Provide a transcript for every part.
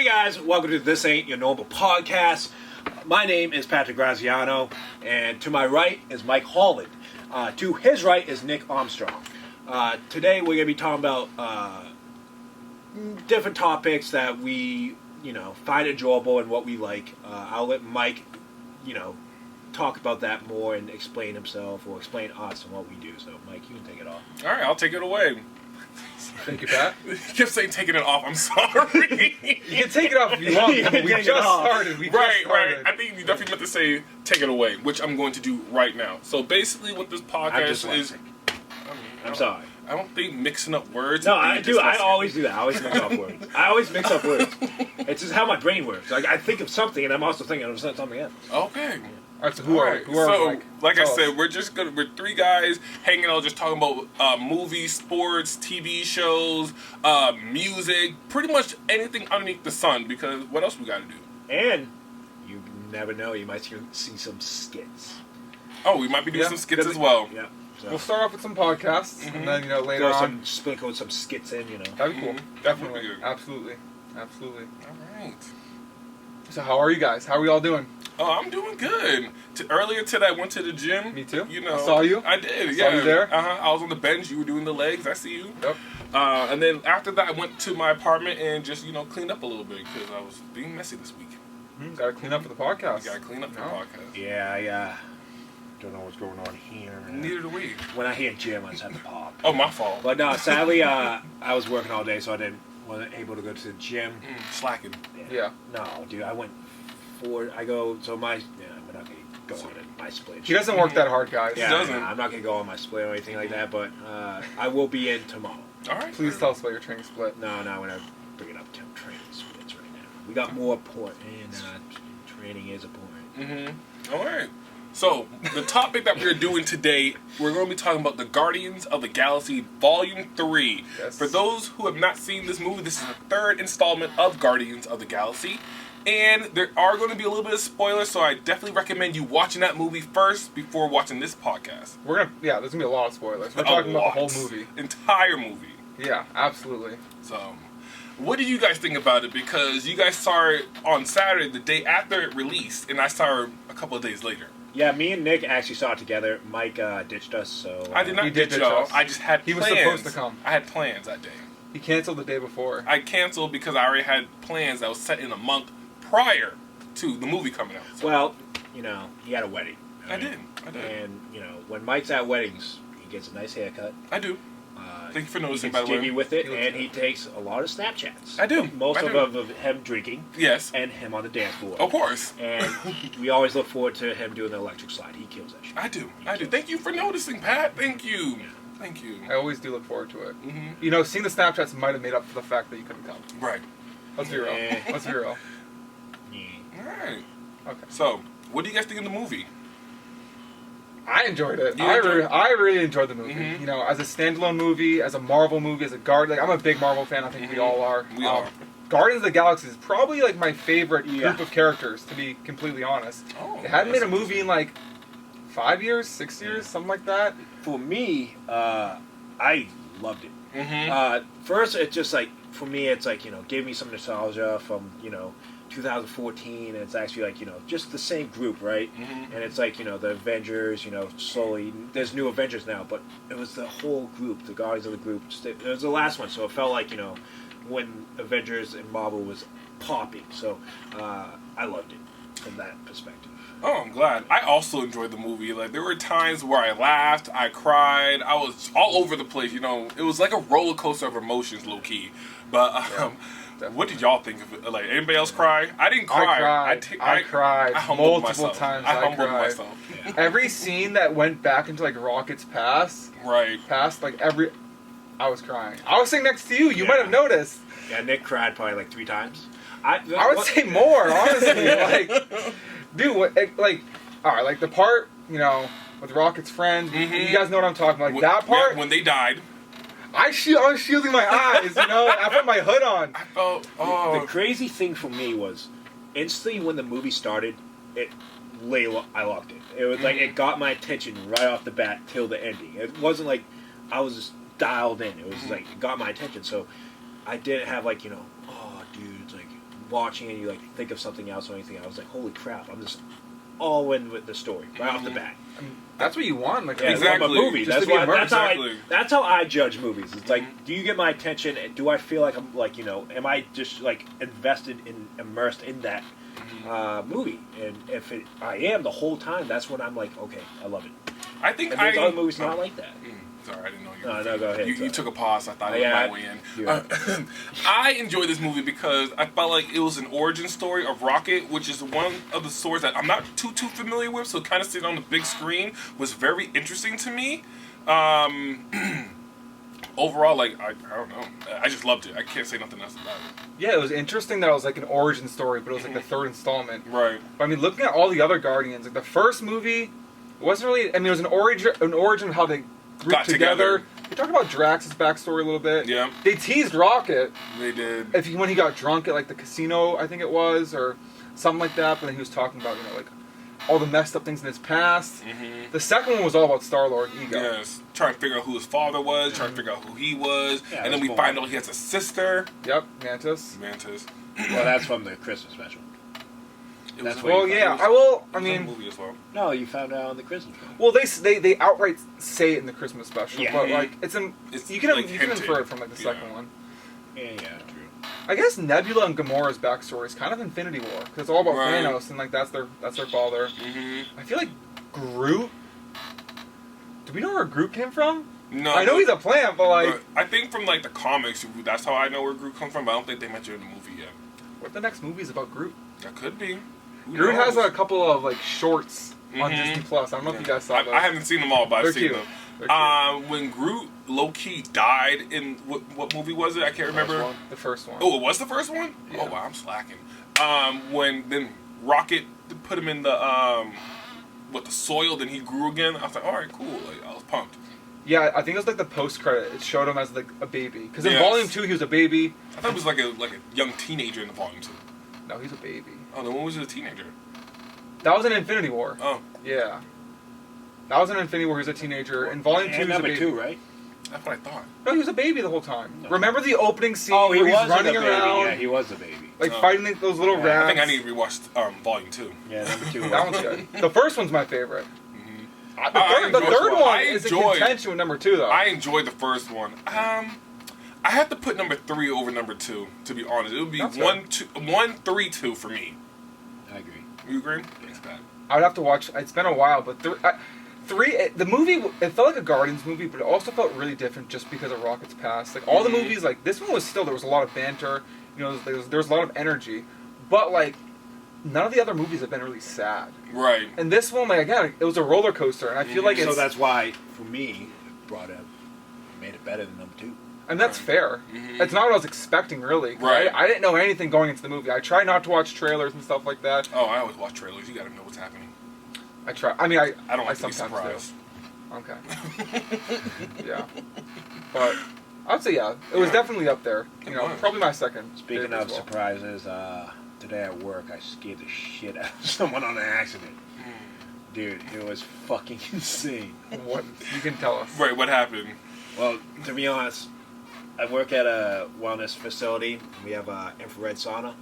guys, welcome to This Ain't Your Normal Podcast. My name is Patrick Graziano, and to my right is Mike Holland. To his right is Nick Armstrong. Today we're going to be talking about different topics that we, find enjoyable and what we like. I'll let Mike, talk about that more and explain himself or explain us and what we do. So, Mike, you can take it off. All right, I'll take it away. Thank you, Pat. You kept saying taking it off. I'm sorry. You can take it off if you want. We just started. Right. I think you definitely meant to say take it away, which I'm going to do right now. So basically, what this podcast is. I'm sorry. I don't think mixing up words. No, I do. I always do that. I always mix up words. It's just how my brain works. Like I think of something, and I'm also thinking of something else. Okay. All right, so who are we? Like I said, we're three guys hanging out, just talking about movies, sports, TV shows, music, pretty much anything underneath the sun. Because what else we got to do? And you never know, you might see some skits. Oh, we might be doing some skits as well. Yeah. So. We'll start off with some podcasts, and then later on, sprinkle some skits in. That'd be cool. Definitely, absolutely. All right. So how are you guys? How are we all doing? Oh, I'm doing good. Earlier today, I went to the gym. Me too. I saw you. I did. I saw you there. I was on the bench. You were doing the legs. I see you. Yep. And then after that, I went to my apartment and just cleaned up a little bit because I was being messy this week. Gotta clean up for the podcast. Gotta clean up for the podcast. Yeah. Don't know what's going on here. Neither do we. When I hear gym, I just have to pop. Oh, my fault. But no, sadly, I was working all day, so I wasn't able to go to the gym. Slacking. Yeah. No, dude, I went we're not gonna go on my split. He doesn't work that hard, guys. Yeah, He doesn't. I'm not gonna go on my split or anything like that, but I will be in tomorrow. All right. Please tell us about your training split. No, we're not bringing up training splits right now. We got more important, and training is important. Mm-hmm. All right. So, the topic that we're doing today, we're going to be talking about the Guardians of the Galaxy Volume 3. Yes. For those who have not seen this movie, this is the third installment of Guardians of the Galaxy. And there are going to be a little bit of spoilers, so I definitely recommend you watching that movie first before watching this podcast. There's going to be a lot of spoilers. We're talking about the whole movie. Entire movie. Yeah, absolutely. So, what did you guys think about it? Because you guys saw it on Saturday, the day after it released, and I saw it a couple of days later. Yeah, me and Nick actually saw it together. Mike ditched us, so... I did not ditch y'all. I just had plans. He was supposed to come. I had plans that day. He canceled the day before. I canceled because I already had plans that was set in a month prior to the movie coming out. So. Well, he had a wedding. Right? I did. And, when Mike's at weddings, he gets a nice haircut. I do. Thank you for noticing, by the way. He gets jiggy with it, and he takes a lot of Snapchats. I do. Most of him drinking. Yes. And him on the dance floor. Of course. And we always look forward to him doing the electric slide. He kills that shit. I do. Thank you for noticing, Pat. Thank you. Yeah. Thank you. I always do look forward to it. Mm-hmm. Seeing the Snapchats might have made up for the fact that you couldn't come. Right. Let's be real. Let's be real. Yeah. All right. Okay. So, what do you guys think of the movie? I enjoyed it. I really enjoyed the movie. Mm-hmm. As a standalone movie, as a Marvel movie, as a Guardian. I'm a big Marvel fan. I think we all are. We are. Guardians of the Galaxy is probably my favorite group of characters, to be completely honest. Oh, they hadn't made a movie in 5 years, 6 years, something like that. For me, I loved it. Mm-hmm. First, it's just for me, it's gave me some nostalgia from 2014, and it's actually just the same group, right? Mm-hmm. And it's the Avengers, slowly there's new Avengers now, but it was the whole group, the Guardians of the group. It was the last one, so it felt when Avengers and Marvel was popping. So I loved it from that perspective. Oh, I'm glad. I also enjoyed the movie. There were times where I laughed, I cried, I was all over the place. It was like a roller coaster of emotions, low key. But what did y'all think of it? Anybody else cry? I didn't cry. I cried multiple times. I humbled myself. Yeah. Every scene that went back into Rocket's past, Right. I was crying. I was sitting next to you. You might have noticed. Yeah, Nick cried probably 3 times. I would say more, honestly. Dude, all right, the part, with Rocket's friend. Mm-hmm. You guys know what I'm talking about. That part. Yeah, when they died. I was shielding my eyes, I put my hood on. I felt, The crazy thing for me was, instantly when the movie started, I locked it. It was it got my attention right off the bat till the ending. It wasn't I was just dialed in. It was it got my attention. So I didn't have oh dude, it's watching and you like think of something else or anything, I was like, holy crap! I'm just all in with the story right off the bat. That's what you want, like Yeah, Exactly. from a movie. Just That's to be why. immersed. That's how I judge movies. It's like, do you get my attention? Do I feel like I'm like am I just like immersed in that movie? And if I am the whole time, that's when I'm like, okay, I love it. I think And there's other movies not like that. Sorry, I didn't know you. No, go ahead. You took a pause. I thought it was Yeah, my way in. yeah. I enjoyed this movie because I felt like it was an origin story of Rocket, which is one of the stories that I'm not too familiar with. So kind of sitting on the big screen was very interesting to me. Overall, like I don't know, I just loved it. I can't say nothing else about it. Yeah, it was interesting that it was like an origin story, but it was like the third installment. Right. But I mean, looking at all the other Guardians, like the first movie wasn't really. I mean, it was an origin of how they grouped Got together. They talked about Drax's backstory a little bit. Yeah. They teased Rocket They did. when he got drunk at like the casino, I think it was, or something like that. But then he was talking about like all the messed up things in his past. Mm-hmm. The second one was all about Star-Lord ego. Yes. Trying to figure out who his father was, trying to figure out who he was, Yeah, and then that's we cool. find out he has a sister. Yep, Mantis. Mantis. Well, that's from the Christmas special. It That's was what a- Well, you yeah, it was- I will. it I was a mean, movie as well. No, you found out on the Christmas special. well, they outright say it in the Christmas special, Yeah. but like it's It's you can like you can hinted. infer it from like the Yeah. second one. Yeah, true. I guess Nebula and Gamora's backstory is kind of Infinity War because it's all about Right. Thanos and like that's their father. Mm-hmm. I feel like Groot. Do we know where Groot came from? No, I know he's a plant, but like, but I think from like the comics, that's how I know where Groot comes from. But I don't think they mentioned it in the movie yet. what if the next movie is about Groot? That could be. Who Groot has knows? a couple of like shorts on Mhm. Disney Plus. I don't know if you guys saw those. I haven't seen them all, but They're I've seen cute. them. They're cute. When Groot low key died in what movie was it? I can't remember. one? The first one. Oh, it was the first one. Yeah. Oh wow, I'm slacking. When then Rocket put him in the the soil, then he grew again. I was like, all right, cool. Like I was pumped. Yeah, I think it was like the post credit. It showed him as like a baby because in Yes. Volume 2 he was a baby. I thought it was like a young teenager in the volume 2. No, he's a baby. Oh, then when was he a teenager? That was in Infinity War. Oh, Yeah. That was in Infinity War. He was a teenager. In Volume 2 And he was a number baby. 2, right? that's what I thought. No, he was a baby the whole time. No. Remember the opening scene Oh, he where he's was running a baby. around, Yeah, he was a baby. like Oh. fighting those little Yeah, rats? I think I need to rewatch volume 2. Yeah, number 2. That one's good. The first one's my favorite. Mm-hmm. The third one I is in enjoyed- contention with number 2, though. I enjoyed the first one. I have to put number 3 over number 2. To be honest, it would be That's 1, 3, 2 for me. I agree. You agree? Thanks, Pat. I would have to watch. It's been a while, but the movie, it felt like a Guardians movie, but it also felt really different just because of Rocket's past. Like all the Mhm. movies, like this one was still there was a lot of banter, there was a lot of energy, but like none of the other movies have been really sad. Right. And this one, like again, it was a roller coaster, and I feel like So it's that's why, for me, it made it better than number 2. and that's fair. Mhm. It's not what I was expecting really. 'Cause Right. I didn't know anything going into the movie. I try not to watch trailers and stuff like that. Oh, I always watch trailers. You gotta know what's happening. I try. I mean, I I don't like to be sometimes surprised. do. Okay. Yeah. But I'd say yeah, it was Yeah. definitely up there. It You know, was. probably my second. Speaking favorite of as well. surprises, today at work, I scared the shit out of someone on an accident. Dude, it was fucking insane. What you can tell us? Right, what happened? Well, to be honest, I work at a wellness facility. We have an infrared sauna.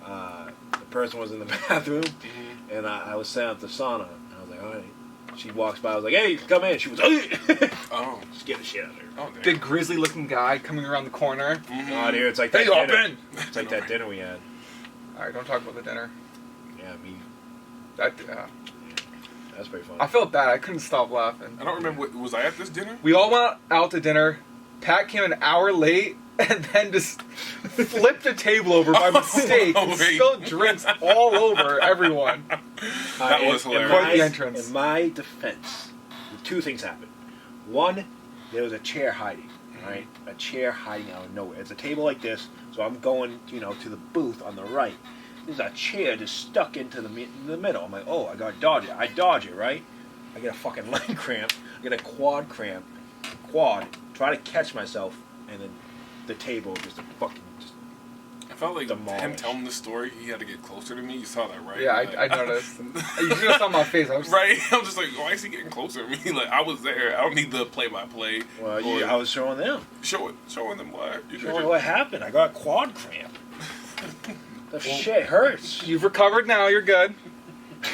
The person was in the bathroom, and I was setting up the sauna. And I was like, all right. She walks by. I was like, hey, come in. She was Oh. scared the shit out of her. Oh, damn. Big grizzly looking guy coming around the corner. Mhm. Oh, dude, it's like Hey, that dinner. open! It's like that dinner we had. Alright, don't talk about the dinner. Yeah, me. That's pretty fun. I felt bad. I couldn't stop laughing. I don't remember. Was I at this dinner? We all went out to dinner. Pat came an hour late and then just flipped the table over by mistake and wait. spilled drinks all over everyone. That was hilarious. Quite the entrance. In my defense, two things happened. One, there was a chair hiding, right? A chair hiding out of nowhere. It's a table like this, so I'm going, to the booth on the right. There's a chair just stuck into the middle. I'm like, oh, I gotta dodge it. I dodge it, right? I get a fucking leg cramp. I get a quad cramp. Try to catch myself, and then the table just fucking just. I felt like him Demolished. telling the story, he had to get closer to me. You saw that, right? Yeah, Like- I noticed. You should have saw my face. I was Right? I'm just like, why is he getting closer to me? Like, I was there. I don't need the play-by-play. Well, Or I was showing them. showing them what. You Showing what happened. I got a quad cramp. The shit hurts. You've recovered now. You're good.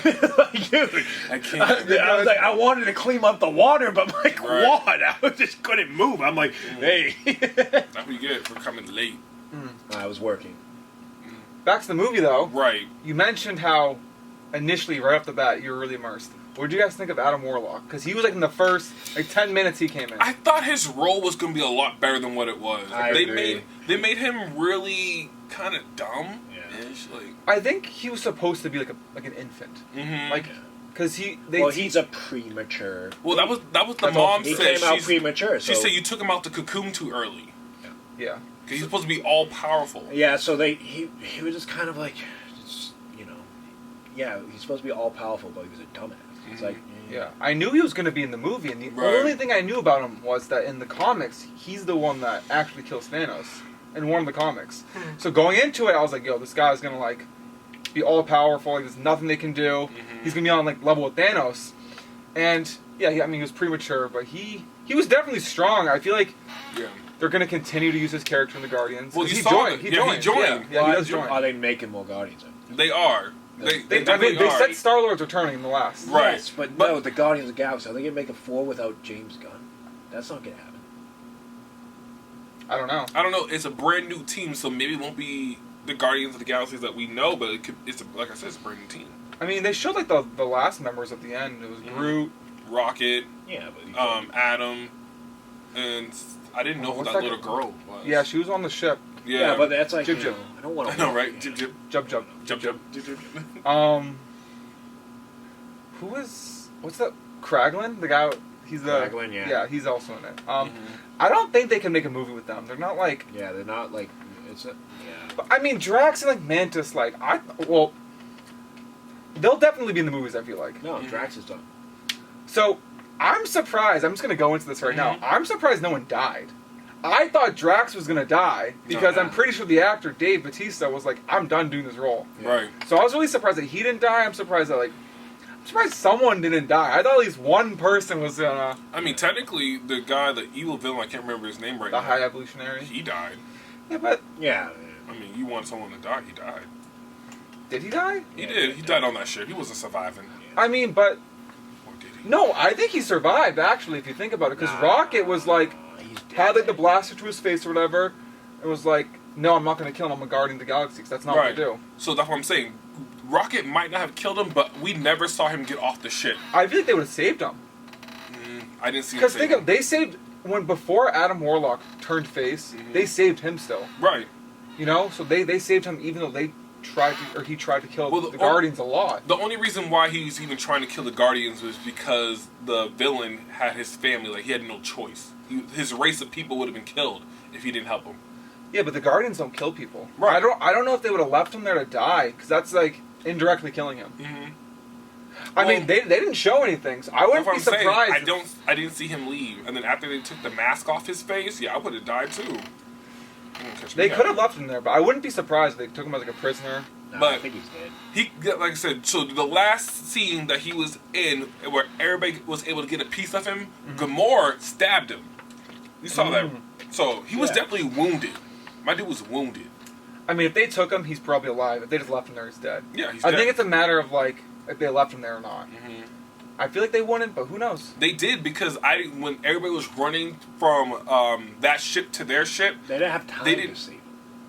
Like, dude, I can't. I was like, I wanted to clean up the water, but my Right. quad, I just couldn't move. I'm like, hey. That's what you get for coming late. I was working. Back to the movie, though. Right. You mentioned how initially, right off the bat, you were really immersed. What did you guys think of Adam Warlock? Because he was like in the first 10 minutes he came in. I thought his role was going to be a lot better than what it was. I agree. They made him really kind of dumb. Yeah. Like, I think he was supposed to be like an infant, mm-hmm. because he's a premature. Well, that was the mom He said. came out premature. She so. said you took him out the cocoon too early. Yeah. Because he's supposed to be all powerful. Yeah, so he was just kind of like, just, yeah, he's supposed to be all powerful, but he was a dumbass. It's like, Yeah, I knew he was going to be in the movie, and the Right. only thing I knew about him was that in the comics, he's the one that actually kills Thanos in one of the comics. So going into it, I was like, yo, this guy's going to, like, be all powerful, like, there's nothing they can do. Mm-hmm. He's going to be on, like, level with Thanos. And, yeah, he was premature, but he was definitely strong. I feel like Yeah. they're going to continue to use his character in the Guardians. Well, 'Cause you he saw joined. it. He Yeah, joined. he joined. Yeah, he does join. Are they making more Guardians? They are. They They definitely are. said Star-Lord's returning in the last. Right. Yes, but no, the Guardians of the Galaxy, are they going to make a 4 without James Gunn? That's not going to happen. I don't know. I don't know. It's a brand new team, so maybe it won't be the Guardians of the Galaxy that we know, but like I said, it's a brand new team. I mean, they showed, like, the last members at the end. It was Groot. Rocket, Yeah, but Adam, and I didn't know who what's that that little girl was. Yeah, she was on the ship. yeah, but that's like, Jib you Jib. know, I don't want I to. know, right? Jib jib. Jub Jub. Jub jub. Jib jib. Who is... What's that? Kraglin? The guy... He's the... Kraglin, yeah. Yeah, he's also in it. I don't think they can make a movie with them. They're not, like... Yeah, they're not like, yeah. But, I mean, Drax and, like, Mantis, like, well... They'll definitely be in the movies, I feel like. No, Drax is done. So, I'm surprised. I'm just going to go into this right now. Mhm. I'm surprised no one died. I thought Drax was going to die because No. I'm pretty sure the actor Dave Bautista was like, I'm done doing this role. Right. So I was really surprised that he didn't die. I'm surprised someone didn't die. I thought at least one person was gonna... I mean, technically, the guy, the evil villain, I can't remember his name right The now. High Evolutionary. He died. Yeah, but Yeah. I mean, you want someone to die, he died. did he die? He did. He died on that ship. He wasn't surviving. I mean, but... Or did he? No, I think he survived, actually, if you think about it. Because Nah, Rocket was like... he's dead. Had like the blaster to his face or whatever. And was like, no, I'm not going to kill him. I'm a Guardian of the Galaxy. Because that's not what I do. So that's what I'm saying. Rocket might not have killed him, but we never saw him get off the ship. I feel like they would have saved him. I didn't see him. Because save think him. of... They saved... When before Adam Warlock turned face, they saved him still. Right. You know? So they saved him even though they tried to... Or he tried to kill Well, the Guardians a lot. The only reason why he was even trying to kill the Guardians was because the villain had his family. Like, he had no choice. His race of people would have been killed if he didn't help him. Yeah, but the Guardians don't kill people. Right. I don't know if they would have left him there to die, because that's like indirectly killing him. I mean, they didn't show anything, so I wouldn't be That's what I'm surprised. saying. I didn't see him leave, and then after they took the mask off his face, yeah, I would have died too. They could have left him there, but I wouldn't be surprised if they took him as like a prisoner. No, but- I think he's dead. He, like I said, so the last scene that he was in, where everybody was able to get a piece of him, Gamora stabbed him. You saw that, so he was Yeah. definitely wounded. My dude was wounded. I mean, if they took him, he's probably alive. If they just left him there, he's dead. Yeah, he's I dead. think it's a matter of like if they left him there or not. I feel like they wouldn't, but who knows? They did because when everybody was running from that ship to their ship, They didn't have time They to didn't- save him.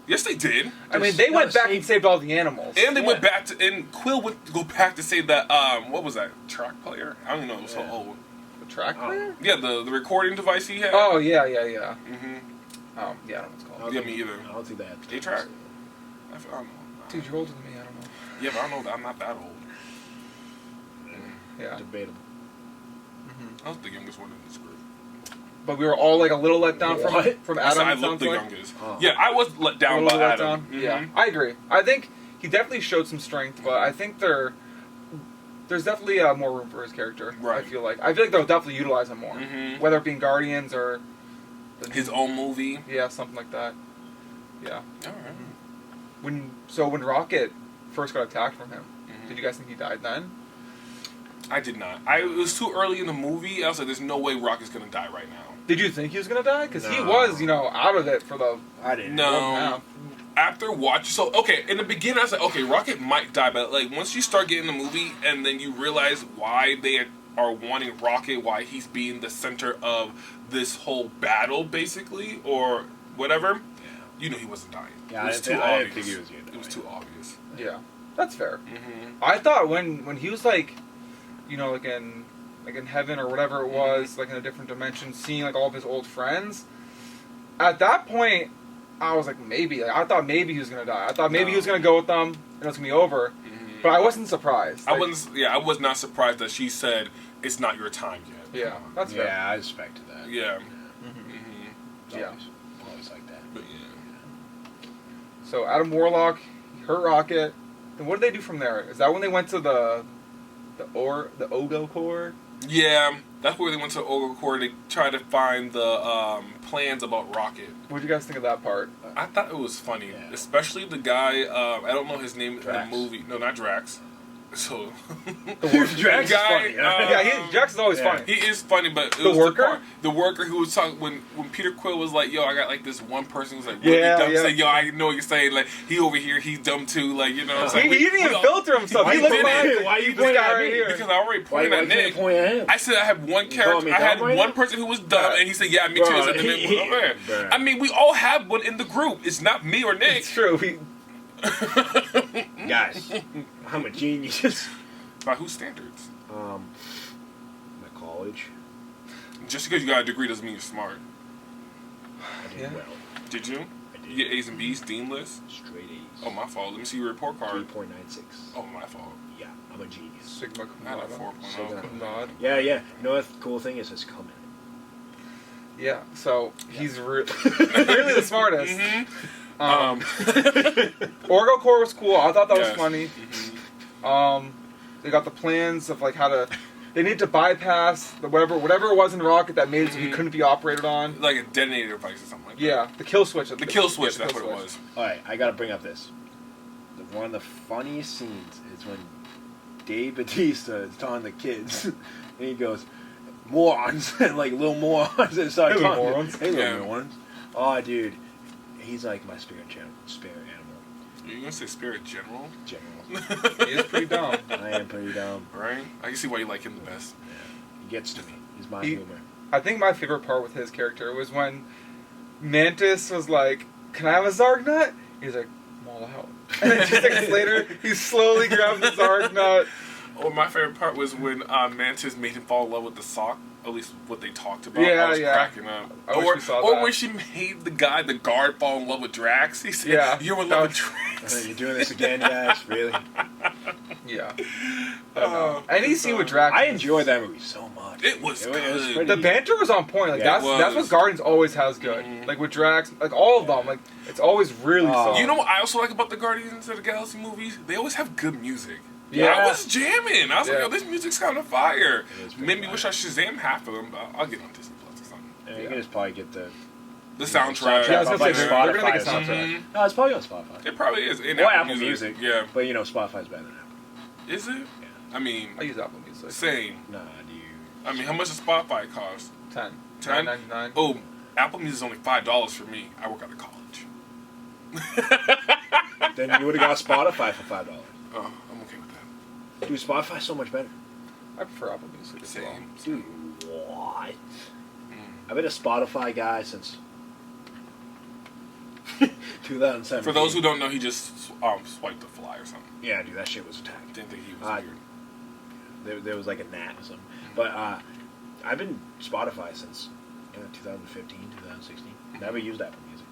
yes, they did. I mean, Just they went not back save- and saved all the animals. And they Yeah. went back to, and Quill went to go back to say that, what was that, track player? I don't even know, it was so Yeah. old. The track player? Yeah, the recording device he had. Oh, yeah. hmm Yeah, I don't know what it's called. Yeah, me either. I don't think they had time. 8-track? I don't know. Dude, you're older than me, I don't know. Yeah, but I don't know, I'm not that old. Yeah. Debatable. I was the youngest one in this group. But we were all like a little let down What? from I said Adam. I it looked sounds the like. youngest. Oh. Yeah, I was let A down little by let Adam. down. Yeah, I agree. I think he definitely showed some strength, but I think there's definitely more room for his character. Right. I feel like they'll definitely utilize him more, Mhm. whether it be in Guardians or His own movie. yeah, something like that. Yeah. Alright. When Rocket first got attacked from him, Mhm. did you guys think he died then? I did not. It was too early in the movie. I was like, there's no way Rocket's gonna die right now. Did you think he was gonna die? Because he No. was, out of it for the I didn't. No. one half. after okay, in the beginning I was like, okay, Rocket might die, but like once you start getting the movie and then you realize why they are wanting Rocket, why he's being the center of this whole battle, basically, or whatever, you know he wasn't dying. Yeah, it was too I obvious. didn't think he was gonna die. It was too obvious. Yeah, that's fair. Mm-hmm. I thought when he was like, you know, like in heaven or whatever it was, like in a different dimension, seeing like all of his old friends. At that point, I was like, maybe. Like, I thought maybe he was gonna die. I thought maybe he was gonna go with them and it was gonna be over. Mm-hmm. But I wasn't surprised. I was not surprised that she said it's not your time yet. Yeah, that's fair. Yeah, I expected that. Yeah. It's Yeah. always like that. But yeah. So Adam Warlock, he hurt Rocket. Then what did they do from there? Is that when they went to the Ogo core? Yeah, that's where they went to Ogre Core to try to find the plans about Rocket. What did you guys think of that part? I thought it was funny, Yeah. especially the guy. I don't know his name Drax. in the movie. No, not Drax. So Drax is funny, Jax is always yeah. funny. he is funny, but it The was worker? the worker who was talking when Peter Quill was like, "Yo, I got like this one person who's like really Yeah, dumb." yeah. Saying, "Yo, I know what you're saying. Like he over here, he's dumb too. Like you know." It's like, He didn't even all- filter himself. Why He you looked pointing like at me? Why you this pointing guy at right me? here. because I already Why pointed at can't you Nick. point at him? I said I have one You character. calling me I had dumb right one now? person who was dumb, Bruh. and he said, "Yeah, me too." Bruh, I said, bruh. I mean, we all have one in the group. It's not me or Nick. It's true. Guys, I'm a genius. By whose standards? My college, Just because you got a degree doesn't mean you're smart. I did Yeah. well. Did you? I did. You get A's and B's, Dean list? Straight A's. Oh, my fault. Let me see your report card. 3.96. Oh, my fault. Yeah, I'm a genius. Sigma cum I had a laude. 4.0. Sigma. Cum laude. Yeah, yeah. You know what the cool thing is? It's coming. Yeah. So he's really the smartest. Orgo Core was cool. I thought that was Yes. funny. Mhm. They got the plans of like how to. They need to bypass the whatever it was in Rocket that made it so he couldn't be operated on. Like a detonator device or something like that. Yeah, the kill switch. The kill switch, Yeah, the that's kill what it switch. was. All right, I gotta bring up this. One of the funniest scenes is when Dave Bautista is telling the kids, and he goes, "Morons," and like little morons, and starts Hey, little talking. morons. Hey, little Yeah. morons. Oh, dude, he's like my spirit animal. You're going to say Spirit General? General. He is pretty dumb. I am pretty dumb. Right? I can see why you like him the best. He gets to me. He's my He- humor. I think my favorite part with his character was when Mantis was like, "Can I have a Zarg nut?" He's like, "I'm all out." And then 2 seconds later, he slowly grabs the Zarg nut. Oh, my favorite part was when Mantis made him fall in love with the sock. At least what they talked about. Yeah, I was yeah. cracking up. I wish we saw or that. when she made the guard, fall in love with Drax. He said, Yeah. "You're in That love with was- Drax." You're doing this again, guys? Really? Yeah. Oh, Any scene with Drax. I enjoyed that movie so much. It was good. pretty- The banter was on point. Like Yeah, that's it that's what was. Guardians always has good. Mhm. Like with Drax, like all of them. Like it's always really Oh. so. You know what I also like about the Guardians of the Galaxy movies? They always have good music. Yeah. I was jamming. I was like, Yeah. yo, this music's kind of fire. It is pretty Made me fire. wish I Shazam half of them, but I'll get on Disney Plus or something. And you can just probably get the The soundtrack. Yeah, I was gonna say, Like they're Spotify gonna make a or something. soundtrack. No, it's probably on Spotify. It probably is. In Or Apple Music. Yeah. But you know, Spotify's better than Apple. Is it? Yeah. I mean, I use Apple Music. same. Nah, dude. I mean, how much does Spotify cost? 10. 10? $9.99. Oh, Apple Music is only $5 for me. I work out of college. Then you would have got Spotify for $5. Oh, I'm okay with that. Dude, Spotify's so much better. I prefer Apple Music as well. Same. Dude, what? Mm. I've been a Spotify guy since 2007. For those who don't know, he just swiped the fly or something. Yeah, dude, that shit was attacked. Didn't think he was Uh, weird. There was like a gnat or something. But I've been Spotify since 2015, 2016. Never used Apple Music.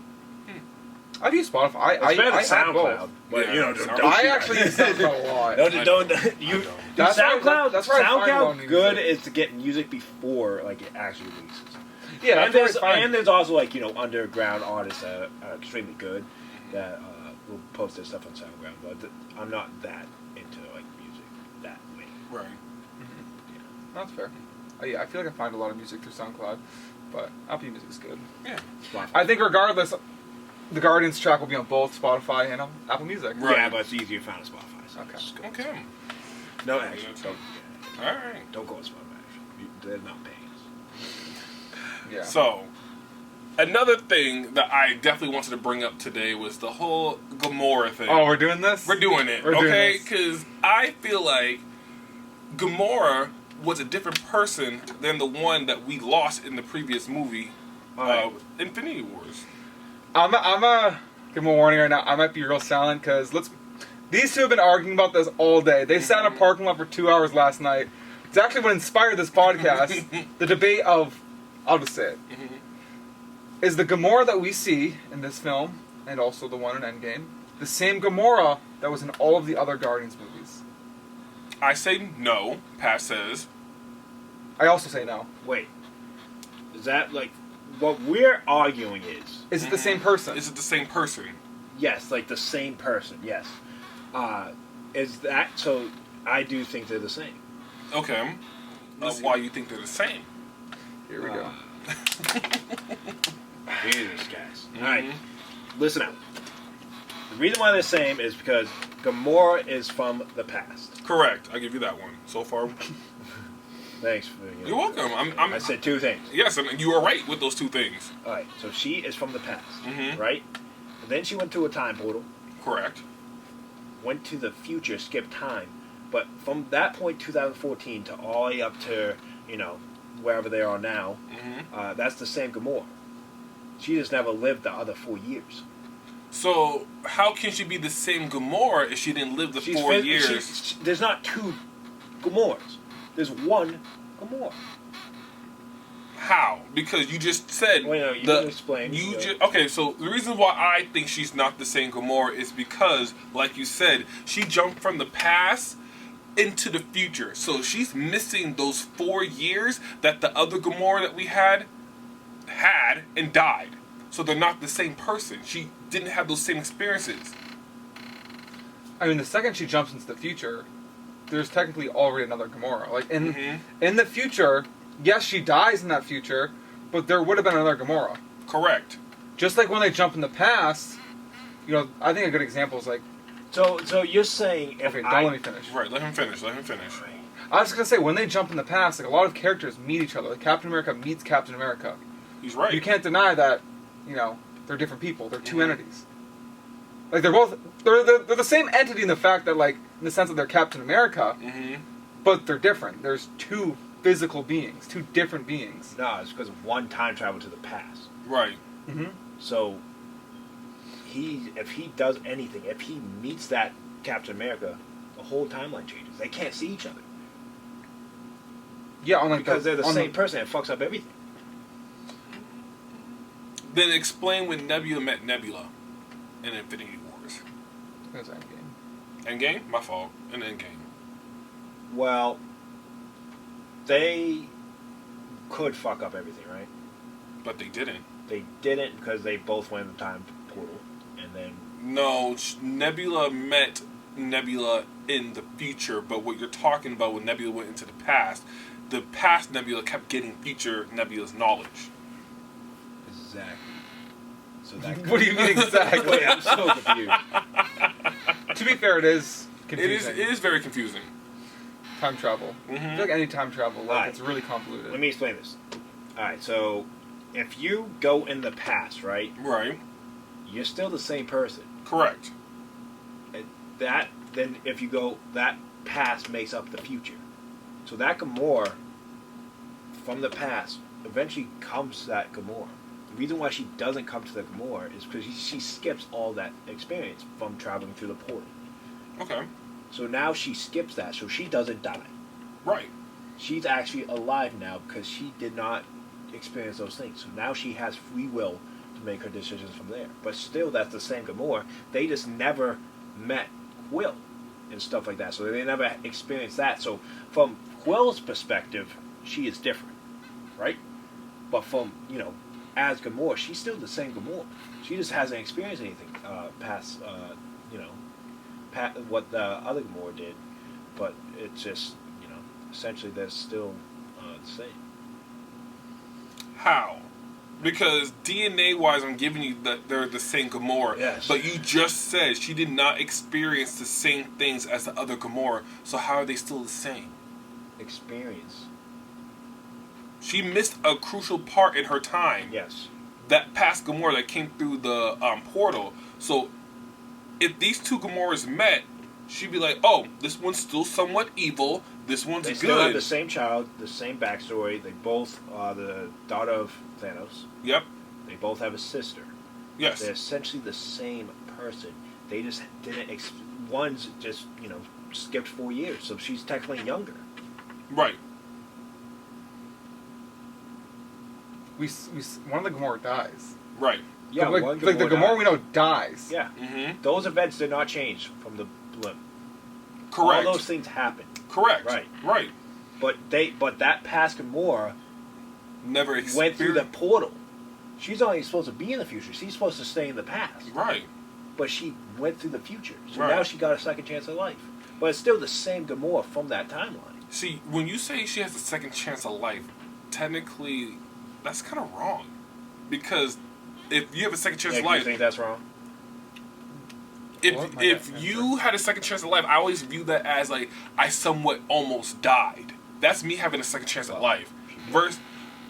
I've used Spotify. It's better than I have SoundCloud. both. But, Yeah, you know, SoundCloud. don't I shoot- actually use SoundCloud a lot. Don't you? That's why- SoundCloud. that's why I find it on SoundCloud music. good is to get music before like it actually releases. Yeah, and that's why I find. there's also like underground artists that are extremely good that will post their stuff on SoundCloud. But I'm not that into like music that way. Right. That's fair. Yeah, I feel like I find a lot of music through SoundCloud, but Apple Music is good. Yeah. Spotify. I think regardless, the Guardians track will be on both Spotify and Apple Music. Right. Yeah, but it's easier to find on Spotify. So Okay. just go. Okay. No, actually, don't, All right. don't go on Spotify. Actually. They're not paying us. Yeah. So, Another thing that I definitely wanted to bring up today was the whole Gamora thing. Oh, we're doing this? We're doing it, okay? Because I feel like Gamora was a different person than the one that we lost in the previous movie, Infinity Wars. I'm a give him a warning right now. I might be real silent because these two have been arguing about this all day. They sat in a parking lot for 2 hours last night. It's actually what inspired this podcast. The debate of, I'll just say it. Is the Gamora that we see in this film, and also the one in Endgame, the same Gamora that was in all of the other Guardians movies? I say no. Pat says. I also say no. Wait. Is that like what we're arguing is? Is it the same person? Is it the same person? Yes, like the same person. Yes. Is that so? I do think they're the same. Okay. Why you think they're the same? Here we go. Jesus, guys. All right, listen up. The reason why they're the same is because Gamora is from the past. Correct. I'll give you that one. So far. Thanks for You're welcome. I said two things. Yes, and you are right with those two things. All right, so she is from the past, right? And then she went to a time portal. Correct. Went to the future, skipped time. But from that point, 2014, to all the way up to, wherever they are now, that's the same Gamora. She just never lived the other 4 years. So, how can she be the same Gamora if she didn't live the 4 years? There's not two Gamoras. There's one Gamora. How? Because you just said... Well, no, you can explain. Okay, so the reason why I think she's not the same Gamora is because, like you said, she jumped from the past into the future. So she's missing those 4 years that the other Gamora that we had and died. So they're not the same person. She didn't have those same experiences. I mean, the second she jumps into the future, there's technically already another Gamora. Like, in the future, yes, she dies in that future, but there would have been another Gamora. Correct. Just like when they jump in the past, I think a good example is like... So you're saying... Okay, don't let me finish. Right, let him finish. I was going to say, when they jump in the past, like, a lot of characters meet each other. Like, Captain America meets Captain America. He's right. You can't deny that, they're different people. They're two entities. Like, they're the same entity in the fact that, like, in the sense that they're Captain America, but they're different. There's two physical beings, two different beings. No, it's because of one time travel to the past. Right. So, if he does anything, if he meets that Captain America, the whole timeline changes. They can't see each other. Yeah, because they're the same person. It fucks up everything. Then explain when Nebula met Nebula in Infinity Wars. That's Endgame. Endgame? My fault. In Endgame. Well, they could fuck up everything, right? But they didn't. They didn't because they both went in the time portal, and then... No, Nebula met Nebula in the future, but what you're talking about when Nebula went into the past Nebula kept getting future Nebula's knowledge. Exactly. So that what do you mean exactly? I'm so confused. To be fair, it is confusing. It is very confusing. Time travel. I feel like any time travel, it's really convoluted. Let me explain this. Alright, so if you go in the past, right? Right. You're still the same person. Correct. Then if you go, that past makes up the future. So that Gamora from the past eventually comes to that Gamora. The reason why she doesn't come to the Gamora is because she skips all that experience from traveling through the portal. Okay. So now she skips that, so she doesn't die. Right. She's actually alive now because she did not experience those things. So now she has free will to make her decisions from there. But still, that's the same Gamora. They just never met Quill and stuff like that. So they never experienced that. So from Quill's perspective, she is different, right? But from, as Gamora, she's still the same Gamora. She just hasn't experienced anything past, what the other Gamora did. But it's just, essentially they're still the same. How? Because DNA-wise, I'm giving you that they're the same Gamora. Yes. But you just said she did not experience the same things as the other Gamora. So how are they still the same? Experience. She missed a crucial part in her time. Yes. that past Gamora that came through the portal. So if these two Gamoras met, she'd be like, oh, this one's still somewhat evil. This one's They good. still have the same child, the same backstory. They both are the daughter of Thanos. Yep. They both have a sister. Yes. They're essentially the same person. They just didn't. One's just skipped 4 years, so she's technically younger. Right. One of the Gamora dies. Right. Yeah, like one the Gamora died. we know dies. Yeah. Mm-hmm. Those events did not change from the blimp. Correct. All those things happened. Correct. Right. Right. But that past Gamora Never went through the experienced. portal. She's only supposed to be in the future. She's supposed to stay in the past. Right. But she went through the future. So Right. now she got a second chance at life. But it's still the same Gamora from that timeline. See, when you say she has a second chance of life, technically, that's kind of wrong. Because if you have a second chance of You life, think that's wrong? What? if you had a second chance of life, I always view that as like I somewhat almost died. That's me having a second chance of life. Versus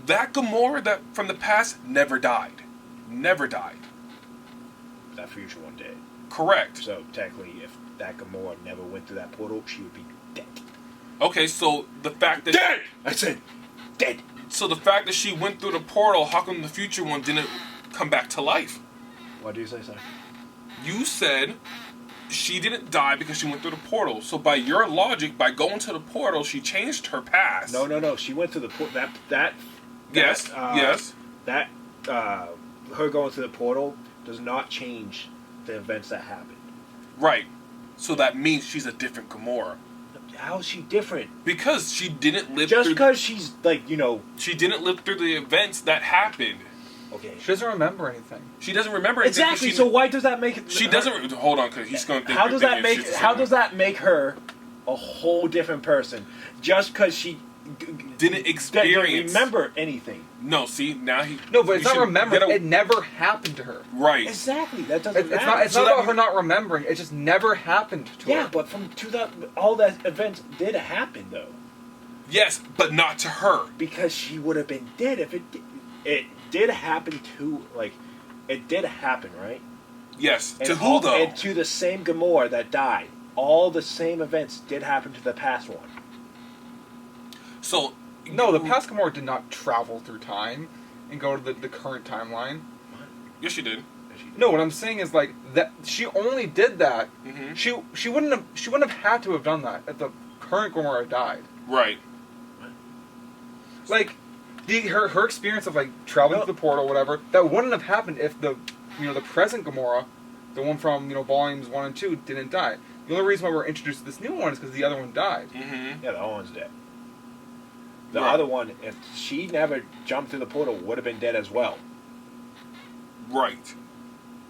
that Gamora that from the past never died, never died. That future one did. Correct. So technically, if that Gamora never went through that portal, she would be dead. Okay, so the fact that Dead! I said dead. so the fact that she went through the portal, how come the future one didn't come back to life? What do you say, sir? You said she didn't die because she went through the portal. So by your logic, by going to the portal, she changed her past. No. She went through the portal. Yes. Yes. That her going through the portal does not change the events that happened. Right. So that means she's a different Gamora. How is she different? Because she didn't live Just through because she's like she didn't live through the events that happened. okay. She doesn't remember anything. She doesn't remember anything. Exactly. So why does that make it? She doesn't. Hold on, because he's going to think. How you're does that thinking make? she's the How same. does that make her a whole different person? Just because she Didn't experience. remember anything? No, see now he. No, but you it's not should remembering. get a- It never happened to her. Right. Exactly. That doesn't It's matter. not. It's So not that about her mean- not remembering. It just never happened to her. Yeah, but from 2000, all that events did happen though, Yes, but not to her. because she would have been dead if it did happen to it did happen, right? Yes. And to who though? And to the same Gamora that died. All the same events did happen to the past one. So. No, the past Gamora did not travel through time and go to the current timeline. Yes, she did. No, what I'm saying is like that she only did that. Mm-hmm. She wouldn't have had to have done that if the current Gamora died. Right. Like her experience of like traveling No. through the portal, whatever, that wouldn't have happened if the present Gamora, the one from volumes 1 and 2, didn't die. The only reason why we're introduced to this new one is because the other one died. Mm-hmm. Yeah, the other one's dead. The Right. other one, if she never jumped through the portal, would have been dead as well. Right.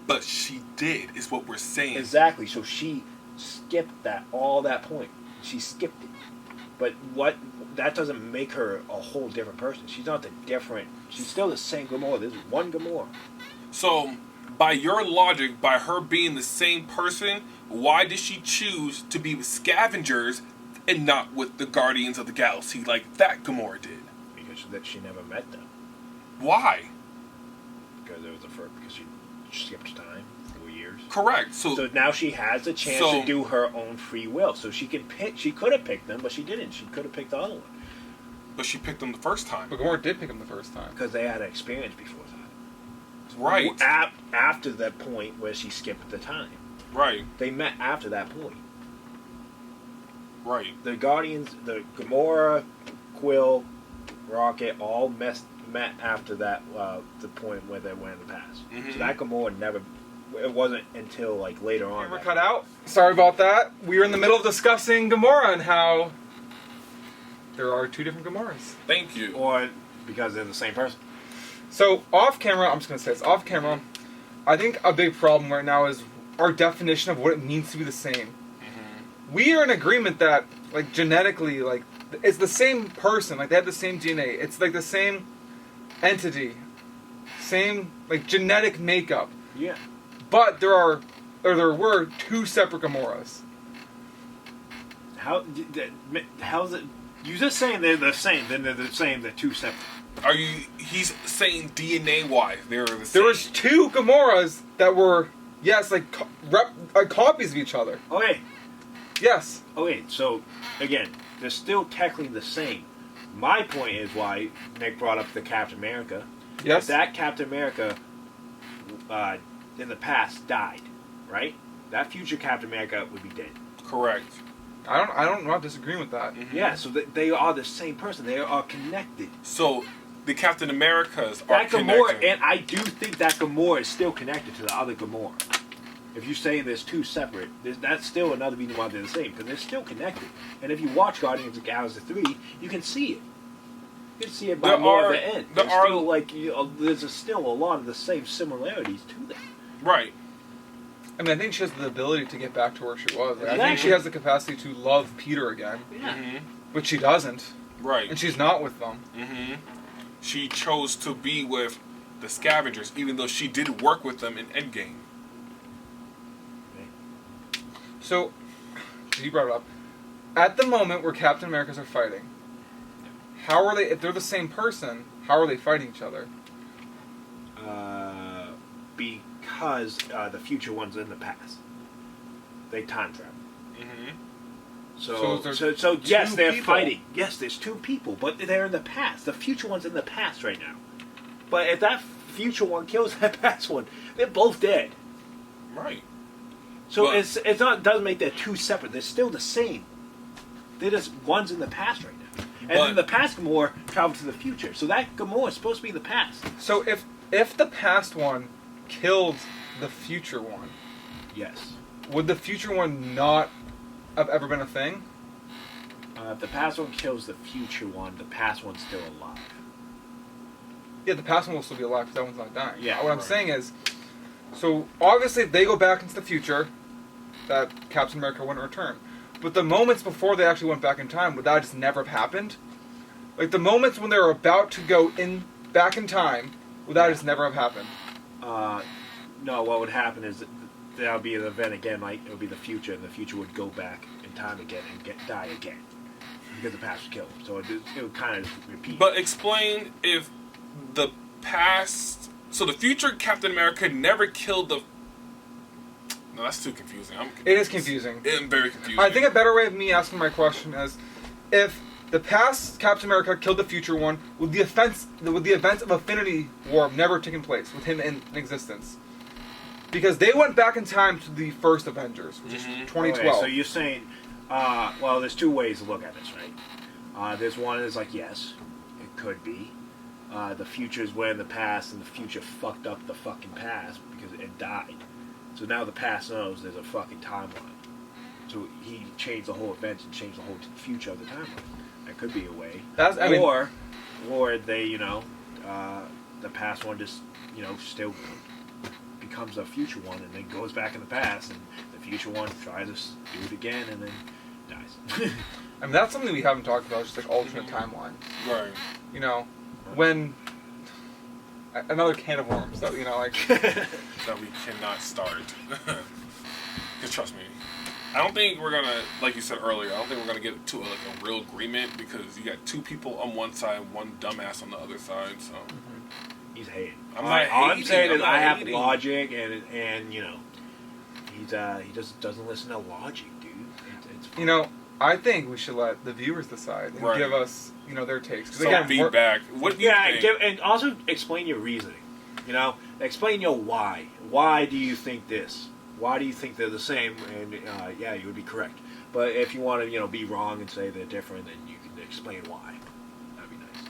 But she did, is what we're saying. Exactly. So she skipped all that point. She skipped it. But that doesn't make her a whole different person. She's not she's still the same Gamora. There's one Gamora. So, by your logic, by her being the same person, why did she choose to be with scavengers and not with the Guardians of the Galaxy like that Gamora did? Because she never met them. Why? Because it was because she skipped time, 4 years. Correct. So now she has a chance to do her own free will. So she can pick. She could have picked them, but she didn't. She could have picked the other one But she picked them the first time. But Gamora did pick him the first time. because they had an experience before that. Right. After that point where she skipped the time, Right. they met after that point. Right. The Guardians, the Gamora, Quill, Rocket, all met after that. The point where they went in the past. Mhm. So that Gamora never. It wasn't until later on. Camera cut out. Sorry about that. We were in the middle of discussing Gamora and how there are two different Gamoras. Thank you. Or because they're the same person. So off camera, I'm just gonna say this. Off camera, I think a big problem right now is our definition of what it means to be the same. We are in agreement that genetically, it's the same person. They have the same DNA. It's the same entity, same genetic makeup. Yeah. But there were two separate Gamoras. How's it? You just saying they're the same? Then they're the same. They're two separate. Are you? He's saying DNA wise, they're the same. There was 2 Gamoras that were like copies of each other. Okay. Yes. Okay. So again, they're still technically the same. My point is why Nick brought up the Captain America. Yes. That Captain America, in the past, died, right? That future Captain America would be dead. Correct. I'm not disagreeing with that. Mm-hmm. Yeah, so they are the same person. They are connected. So the Captain Americas are That Gamora, connected. and I do think that Gamora is still connected to the other Gamora. If you're saying there's 2 separate, that's still another reason why they're the same, because they're still connected. And if you watch Guardians of the Galaxy 3, you can see it. You can see it by more of the end. There's still a lot of the same similarities to them. Right. I mean, I think she has the ability to get back to where she was. Like, I Exactly. think she has the capacity to love Peter again, Yeah. Mm-hmm. but she doesn't, Right. and she's not with them. Mm-hmm. She chose to be with the Scavengers, even though she did work with them in Endgame. So, you brought it up. At the moment where Captain Americas are fighting, how are they? If they're the same person, how are they fighting each other? Because the future one's in the past. They time travel. Mm-hmm. So yes, two they're people. fighting. Yes, there's 2 people, but they're in the past. The future one's in the past right now. But if that future one kills that past one, they're both dead. Right. So But- it's not, it doesn't make that 2 separate. They're still the same. They're just one's in the past right now, and then the past Gamora traveled to the future. So that Gamora is supposed to be the past. So if the past one killed the future one, Yes. would the future one not have ever been a thing? If the past one kills the future one, the past one's still alive. Yeah, the past one will still be alive because that one's not dying. Yeah, What I'm right. saying is, so obviously if they go back into the future, that Captain America wouldn't return. But the moments before they actually went back in time, would that just never have happened? Like the moments when they were about to go back in time, would that just never have happened? No, what would happen is that would be an event again, like it would be the future, and the future would go back in time again and die again because the past would kill him. So it would kind of repeat. But explain if the past... So the future Captain America never killed the... No, that's too confusing. It is confusing. I'm very confused. I think a better way of me asking my question is, if the past Captain America killed the future one, would the events of Infinity War have never taken place with him in existence? Because they went back in time to the first Avengers, which is 2012. Okay, so you're saying, well, there's 2 ways to look at this, right? There's one is like, yes, it could be. The future is way in the past, and the future fucked up the fucking past because it died. So now the past knows there's a fucking timeline. So he changed the whole event and changed the whole future of the timeline. That could be a way. Or they, the past one just, still becomes a future one and then goes back in the past, and the future one tries to do it again and then dies. I mean, that's something we haven't talked about, just like alternate timelines. Right. When another can of worms, that That we cannot start. Because trust me, I don't think we're gonna, like you said earlier, I don't think we're gonna get to a real agreement because you got 2 people on one side, one dumbass on the other side. So He's hating. I'm not All I'm hating, saying I'm is not I have hating. logic, and he just doesn't listen to logic, dude. It's fine. I think we should let the viewers decide and Right. give us, their takes. 'Cause some again, feedback. What do you think? and also explain your reasoning. Explain your why. Why do you think this? Why do you think they're the same? And yeah, you would be correct. But if you want to, be wrong and say they're different, then you can explain why. That'd be nice.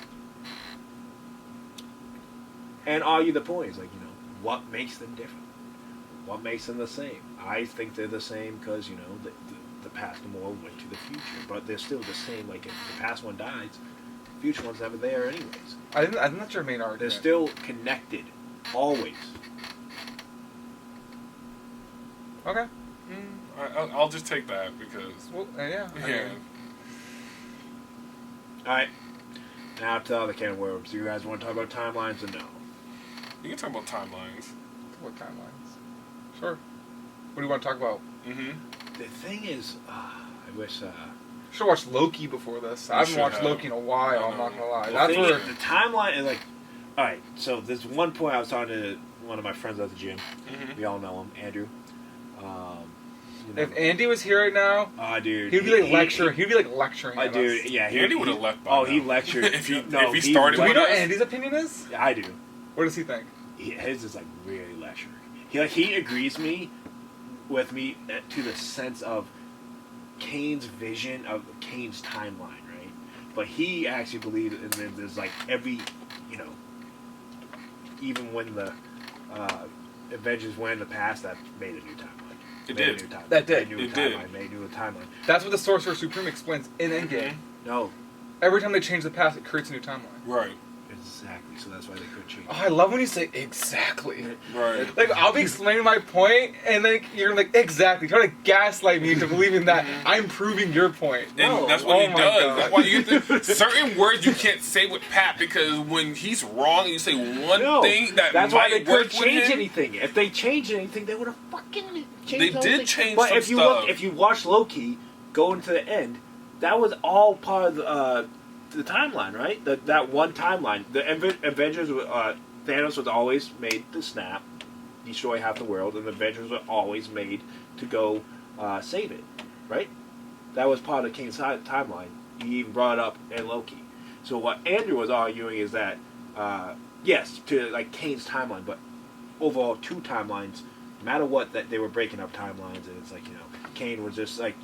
And argue the points, what makes them different? What makes them the same? I think they're the same because the past Gamora went to the future, but they're still the same. Like if the past one dies, the future one's never there anyways. I think that's your main They're argument. still connected, always. Okay. I'll just take that because Well, yeah. I yeah. mean, All right. Now to the other can of worms. Do you guys want to talk about timelines or no? You can talk about timelines. what timelines? Sure. What do you want to talk about? Mm-hmm. The thing is, I wish Should watch Loki before this. I haven't watched Loki in a while. I'm not gonna lie. Well, That's where the timeline is like. All right, so there's one point I was talking to one of my friends at the gym. Mm-hmm. We all know him, Andrew. if Andy was here right now, dude, he'd be like lecturing. He'd be like lecturing. Dude, us. yeah, Andy would have left. By now. He lectured. if he started. Do we know what Andy's opinion is? Yeah, I do. What does he think? His is like really lecturing. He agrees with me to the sense of Kane's vision of Kane's timeline, right? But he actually believes in there's like every, even when the Avengers went in the past, that made a new timeline. It did. That did. Made a new timeline. That's what the Sorcerer Supreme explains in Endgame. No. Every time they change the past, it creates a new timeline. Right. Exactly. So that's why they could change. Oh, I love when you say exactly. Right. Like, I'll be explaining my point, and like you're like, exactly. Try to gaslight me into believing that I'm proving your point. And No. that's what he my does. God. That's why you get certain words you can't say with Pat, because when he's wrong and you say one thing that's why they might work couldn't with change him, anything. If they changed anything, they would have fucking changed. They the whole did thing. change But some if you stuff. if you watch Loki go into the end, that was all part of the timeline, right? That one timeline. The Avengers, Thanos was always made to snap, destroy half the world, and the Avengers were always made to go save it, right? That was part of Kane's timeline. He even brought it up in Loki. So what Andrew was arguing is that, yes, to like Kane's timeline, but overall two timelines, no matter what, that they were breaking up timelines, and it's like, Kane was just like,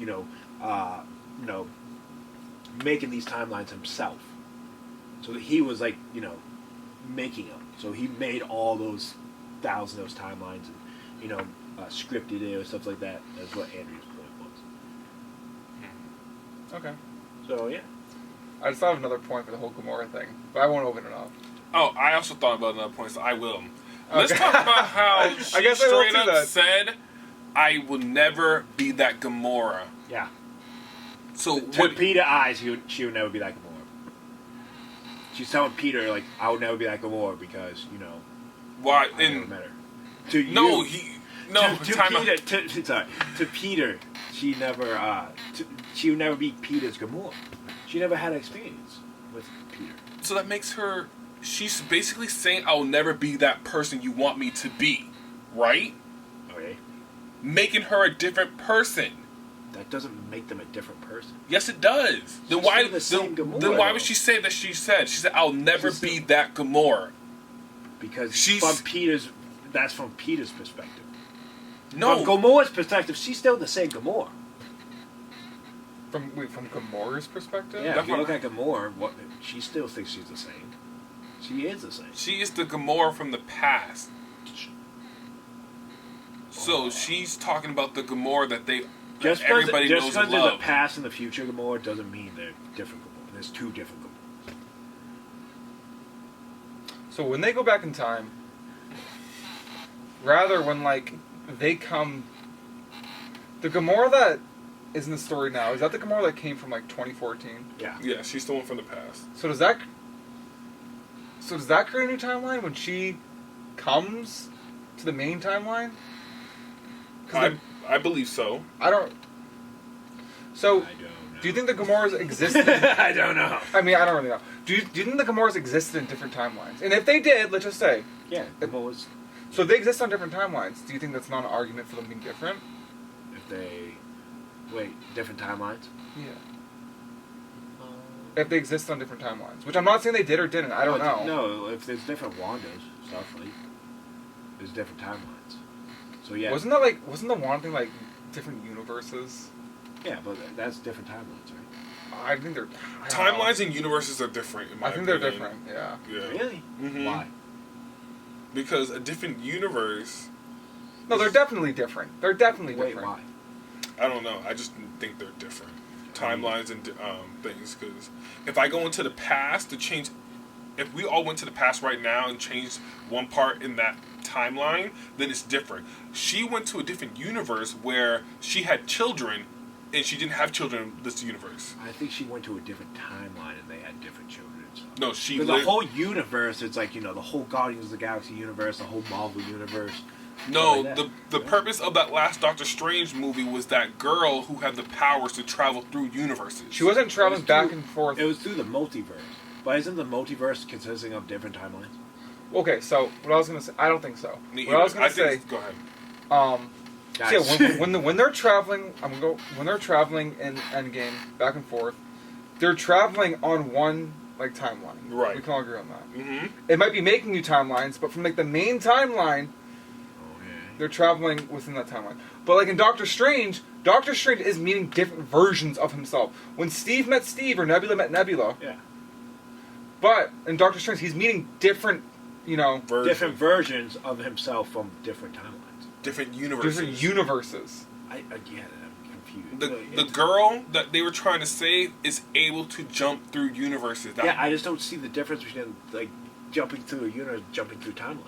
making these timelines himself. So he was like, making them. So he made all those thousands of those timelines and, scripted it or stuff like that. That's what Andrew's point was. Okay. So, yeah. I just thought of another point for the whole Gamora thing, but I won't open it up. Oh, I also thought about another point, so I will. Let's Okay. talk about how she guess I will straight do up that. said, "I will never be that Gamora." Yeah. So To what? Peter's eyes, she would never be like Gamora. She's telling Peter, like, I would never be like Gamora because, Why? I never And met her. To you, no, to time out. Peter, to Peter, she would never be Peter's Gamora. She never had an experience with Peter. So that makes her. She's basically saying, "I'll never be that person you want me to be," right? Okay. Making her a different person. That doesn't make them a different person. Yes, it does. Then She's why? still the same Gamora, Then why though. would she say that? She said, "I'll never She's be still- that Gamora." Because She's- that's from Peter's perspective. No, From Gamora's perspective, she's still the same Gamora. From Gamora's perspective? Yeah, That's if you what- look at Gamora, she still thinks she's the same. She is the same. she is the Gamora from the past. So she's talking about the Gamora that Just everybody because knows there's and a love. past and the future Gamora doesn't mean they're different Gamora. There's two different Gamoras. So when they go back in time, rather when like they come, the Gamora that is in the story now, is that the Gamora that came from like 2014? Yeah. Yeah, she's the one from the past. So does that create a new timeline when she comes to the main timeline? I believe so. I don't. So I don't know. do you think the Gamoras existed? I don't know. I mean, I don't really know. Do you think the Gamoras existed in different timelines? And if they did, let's just say, Yeah, Gamora's so if they exist on different timelines, do you think that's not an argument for them being different? if they different timelines. Yeah. If they exist on different timelines, which I'm not saying they did or didn't. I don't know. No, if there's different Wandas, stuff like there's different timelines. So yeah. Wasn't the Wanda thing like different universes? Yeah, but that's different timelines, right? I think they're Timelines and universes are different. In my I think they're opinion. different. Yeah. Yeah. Really? Mhm. Why? Because a different universe. No, they're definitely different. They're definitely Wait, different. why? I don't know. I just think they're different timelines and things. Because if I go into the past to change, if we all went to the past right now and changed one part in that timeline, then it's different. She went to a different universe where she had children, and she didn't have children in this universe. I think she went to a different timeline and they had different children and stuff. No, she. Because the whole universe, it's like, the whole Guardians of the Galaxy universe, the whole Marvel universe, No, Like the purpose of that last Doctor Strange movie was that girl who had the powers to travel through universes. She wasn't traveling back and forth. It was through the multiverse. But isn't the multiverse consisting of different timelines? Okay, so what I was gonna say, I don't think so. Me What I was either. gonna say, Go ahead. so yeah, when they're traveling, when they're traveling in Endgame back and forth, they're traveling on one like timeline. Right. We can all agree on that. Mm-hmm. It might be making new timelines, but from like the main timeline, Okay. they're traveling within that timeline. But like in Doctor Strange is meeting different versions of himself. When Steve met Steve or Nebula met Nebula, Yeah. but in Doctor Strange he's meeting different, Different versions of himself from different timelines. Different universes. different universes. I get it. I'm confused. The girl that they were trying to save is able to jump through universes. Yeah, I just don't see the difference between like jumping through a universe, jumping through timelines.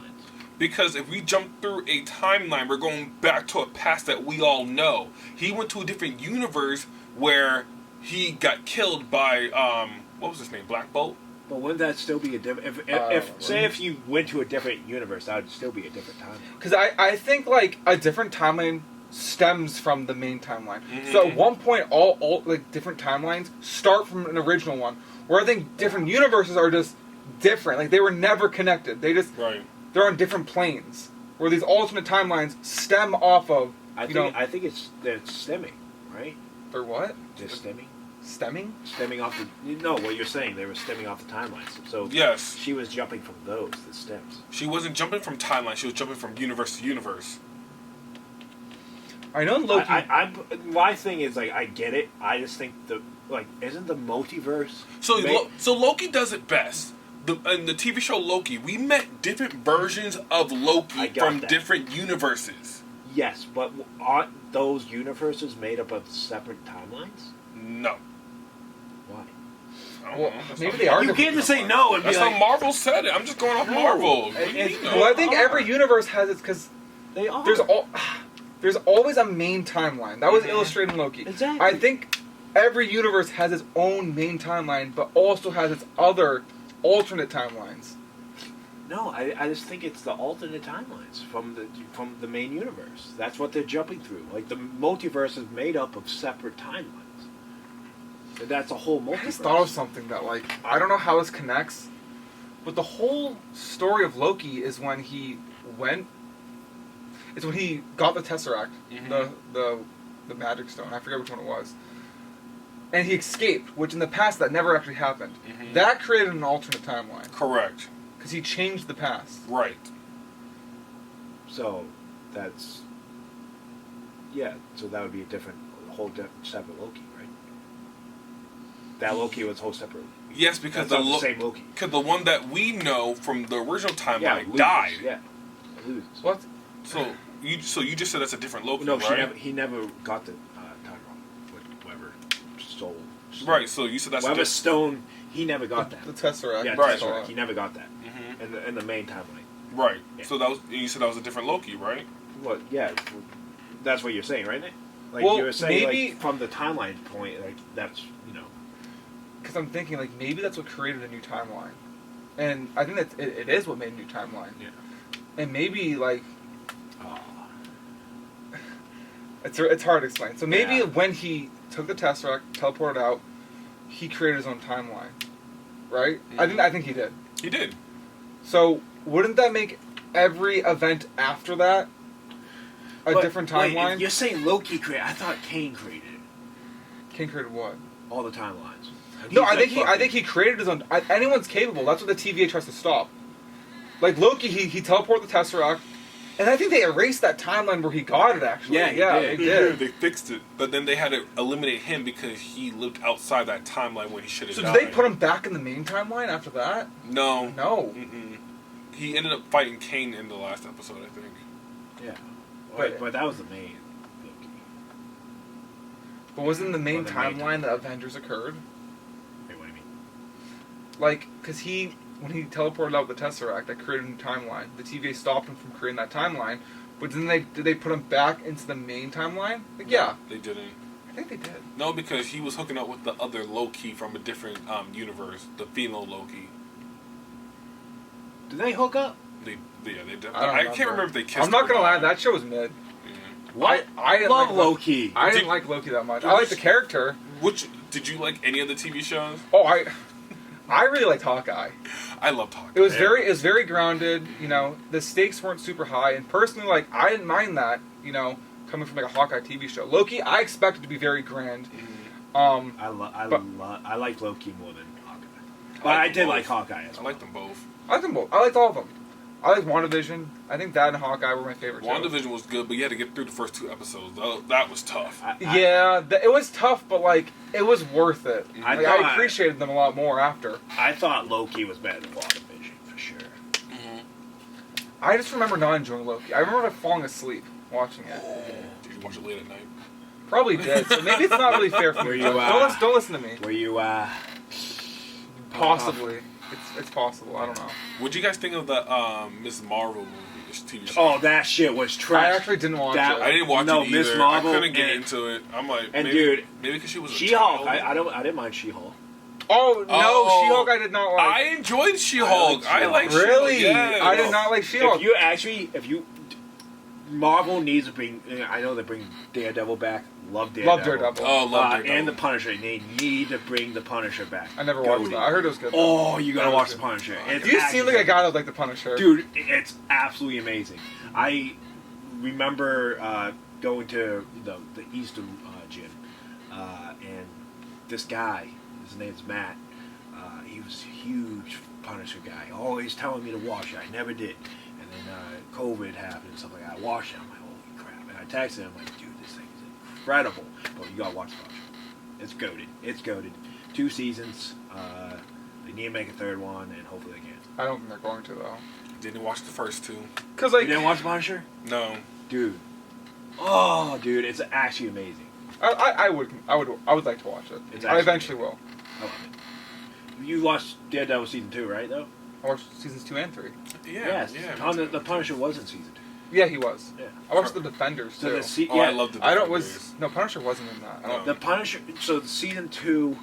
Because if we jump through a timeline, we're going back to a past that we all know. He went to a different universe where he got killed by what was his name? Black Bolt. But wouldn't that still be a different? If you went to a different universe, that would still be a different timeline. Because I think like a different timeline stems from the main timeline. Mm-hmm. So at one point, all like different timelines start from an original one. Where I think different universes are just different. Like they were never connected. They're on different planes. Where these alternate timelines stem off of. I think they're stemming, right? They're what? They're stemming. Stemming? Stemming off the. No, what you're saying, they were stemming off the timelines. So Yes. she was jumping from those, the stems. She wasn't jumping from timeline. She was jumping from universe to universe. I know Loki. My thing is like I get it. I just think isn't the multiverse? So Loki does it best. In the TV show Loki, we met different versions of Loki from different universes. Yes, but aren't those universes made up of separate timelines? No. Why? Well, maybe they are. You can't just say no and be That's like, how Marvel said it. I'm just going off Marvel. Well, I think every universe has its because they are. There's always a main timeline. That was illustrated in Loki. Exactly. I think every universe has its own main timeline, but also has its other alternate timelines. No, I just think it's the alternate timelines from the main universe. That's what they're jumping through. Like the multiverse is made up of separate timelines. And that's a whole multiverse. I just thought of something that I don't know how this connects, but the whole story of Loki is when he went. It's when he got the Tesseract, the Magic Stone. I forget which one it was. And he escaped, which in the past that never actually happened. Mm-hmm. That created an alternate timeline. Correct. Because he changed the past. Right. So that's So that would be a whole separate Loki, right? That Loki was whole separate. Yes, because the same Loki. Because the one that we know from the original timeline loses, died. Yeah, loses. What? So you just said that's a different Loki, No, right? he never got the time with Weber stole. Right. So you said that's Weber Stone. He never got that. The Tesseract. Yeah, Right. Tesseract. He never got that Mm-hmm. in the main timeline. Right. Yeah. So you said that was a different Loki, right? Well, yeah, that's what you're saying, right, Nick? Like Well, you were saying, maybe- like, from the timeline point, like that's Because I'm thinking maybe that's what created a new timeline, and I think that it is what made a new timeline. Yeah. And maybe oh, it's hard to explain. So maybe Yeah. when he took the Tesseract, teleported out, he created his own timeline, right? Mm-hmm. I think he did. He did. So wouldn't that make every event after that a But, different wait, timeline? if you're saying Loki created. I thought Kane created it. King created what? All the timelines. And No, he's I think he created his own. Anyone's capable. That's what the TVA tries to stop. Like Loki, he teleported the Tesseract, and I think they erased that timeline where he got it. Actually, Yeah, he they did. did. They fixed it, but then they had to eliminate him because he lived outside that timeline when he should have So died. did they put him back in the main timeline after that? No. No. Mm-mm. He ended up fighting Kane in the last episode, I think. Yeah, But- but that was the main Loki. But wasn't the main Or the main timeline that Avengers occurred? Wait, what do you mean? Because when he teleported out the Tesseract, that created a new timeline. The TVA stopped him from creating that timeline, but then did they put him back into the main timeline? Yeah, They didn't. I think they did. No, because he was hooking up with the other Loki from a different universe, the female Loki. Did they hook up? Yeah, they definitely. I I can't remember if they kissed. I'm not or gonna lie, not. that show was mid. What? I didn't love like Loki. I didn't like Loki that much. I like the character. Did you like any of the TV shows? Oh, I really liked Hawkeye. I loved Hawkeye. It was very grounded. You know, the stakes weren't super high, and personally, like I didn't mind that. You know, coming from like a Hawkeye TV show. Loki, I expected to be very grand. I like Loki more than Hawkeye, but I did like Hawkeye as well. I like them both. I liked them both. I liked all of them. I liked WandaVision. I think that and Hawkeye were my favorite. WandaVision was good, but you had to get through the first 2 episodes. That was tough. It was tough, but like it was worth it. I appreciated them a lot more after. I thought Loki was better than WandaVision for sure. Mm-hmm. I just remember not enjoying Loki. I remember falling asleep watching it. Did you watch it late at night? Probably did. So maybe it's not really fair for me. Don't listen to me. Were you Possibly. It's possible. I don't know. What'd you guys think of the Miss Marvel movie, this TV show? Oh, that shit was trash. I actually didn't watch it. I didn't watch it either. Miss Marvel I couldn't get into it. I'm like, and maybe, dude, maybe because she was a She-Hulk. child. I didn't mind She-Hulk. Oh no, She-Hulk I did not like. I enjoyed She-Hulk. I like She-Hulk. Really? Yes. I did not like She-Hulk. If you Marvel needs to bring. I know they bring Daredevil back. Love Daredevil. Oh, love Daredevil. And the Punisher. They need to bring the Punisher back. I never watched that. I heard it was good. Oh, you gotta watch the Punisher. You seem like a guy that would like the Punisher. Dude, it's absolutely amazing. I remember going to the Eastern gym, and this guy, his name's Matt, he was a huge Punisher guy, always telling me to watch it. I never did. And then COVID happened and stuff like that. I watched it. I'm like, holy crap. And I texted him, like, dude, this thing is incredible. But you gotta watch the Punisher. It's goated. It's goated. 2 seasons. They need to make a 3rd one, and hopefully they can. I don't think they're going to though. Didn't watch the first 2. Cause like You didn't watch the Punisher? No. Dude. Oh, dude, it's actually amazing. I would like to watch it. I eventually will. I love it. You watched Daredevil season 2, right? Though. I watched seasons 2 and 3. Yeah. The Punisher was in season 2. Yeah, he was. Yeah. I watched the Defenders too. I love the Defenders. Punisher wasn't in that. No. The Punisher. So season 2,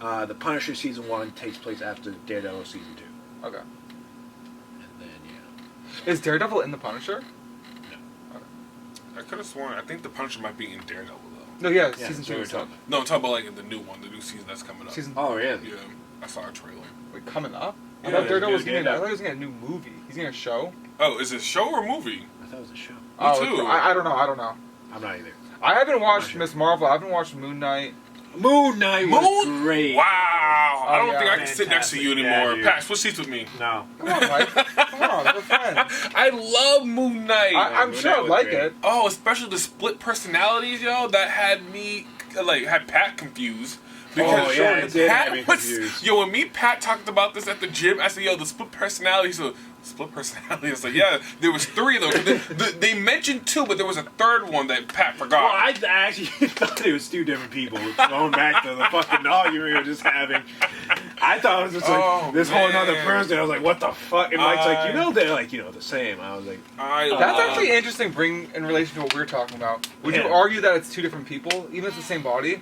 the Punisher season 1 takes place after Daredevil season 2. Okay. And then yeah. Is Daredevil in the Punisher? I could have sworn. I think the Punisher might be in Daredevil though. No, yeah, Yeah, season so 2 we're is talking up. No, I'm talking about like in the new one, the new season that's coming up. Oh really? Yeah, I saw a trailer. Wait, coming up? Yeah, I thought Daredevil was there's getting. new I thought he was getting a new movie. He's getting a show. Oh, is it a show or movie? I thought it was a show. too. I don't know. I don't know. I'm not either. I haven't watched sure. Miss Marvel. I haven't watched Moon Knight. Moon Knight was great. Wow! I don't yeah. think I can sit next to you Fantastic. Yeah, anymore. dude. Pat, switch seats with me. No. Come on, Mike. Come on, we're friends. I love Moon Knight. I'm Moon sure Knight I'd was like great. it. Oh, especially the split personalities, yo. That had me had Pat confused. Because Oh, yeah, it did have me was, confused. yo, when me and Pat talked about this at the gym, I said, yo, the split personality. So, split personality. I was like, yeah, there was 3 of them. They mentioned 2, but there was a 3rd one that Pat forgot. Well, I actually thought it was 2 different people. Going back to the fucking argument we were just having. I thought it was just like this whole other person. I was like, what the fuck? And Mike's like, they're like, the same. I was like, That's actually interesting. Bring in relation to what we were talking about. Would you argue that it's 2 different people, even if it's the same body?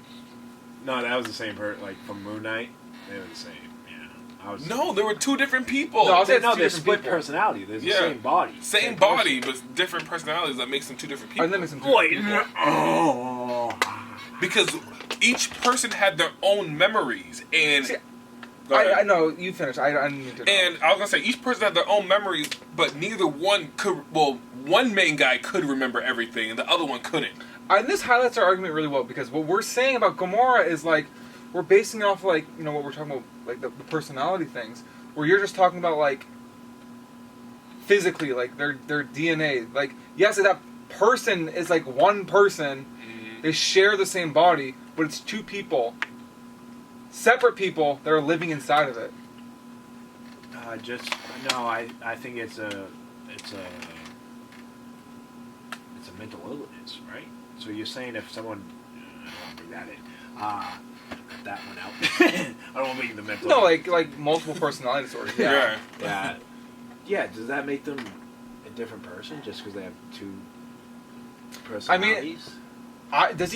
no, that was the same person. Like from Moon Knight, they were the same. Yeah. No, there were 2 different people. No, I was saying No, it's 2 they're different split people. personality. They're the Yeah. same body. Same body, but different personalities that makes them 2 different people. And then it's some 2 different Wait. people. Oh. Because each person had their own memories, and See, Go ahead. I know you finished. I didn't mean to. And I was gonna say each person had their own memories, but neither one could. Well, one main guy could remember everything, and the other one couldn't. And this highlights our argument really well because what we're saying about Gamora is like we're basing it off like what we're talking about, like the personality things, where you're just talking about like physically, like their DNA. Like yes, that person is like one person. They share the same body, but it's 2 people, separate people that are living inside of it. I think it's a mental illness, right? So you're saying if someone, I don't want to bring that in, cut that one out. I don't want to bring the mental. No, like multiple personality disorders. Yeah. Yeah. Does that make them a different person just because they have 2 I mean, personalities? does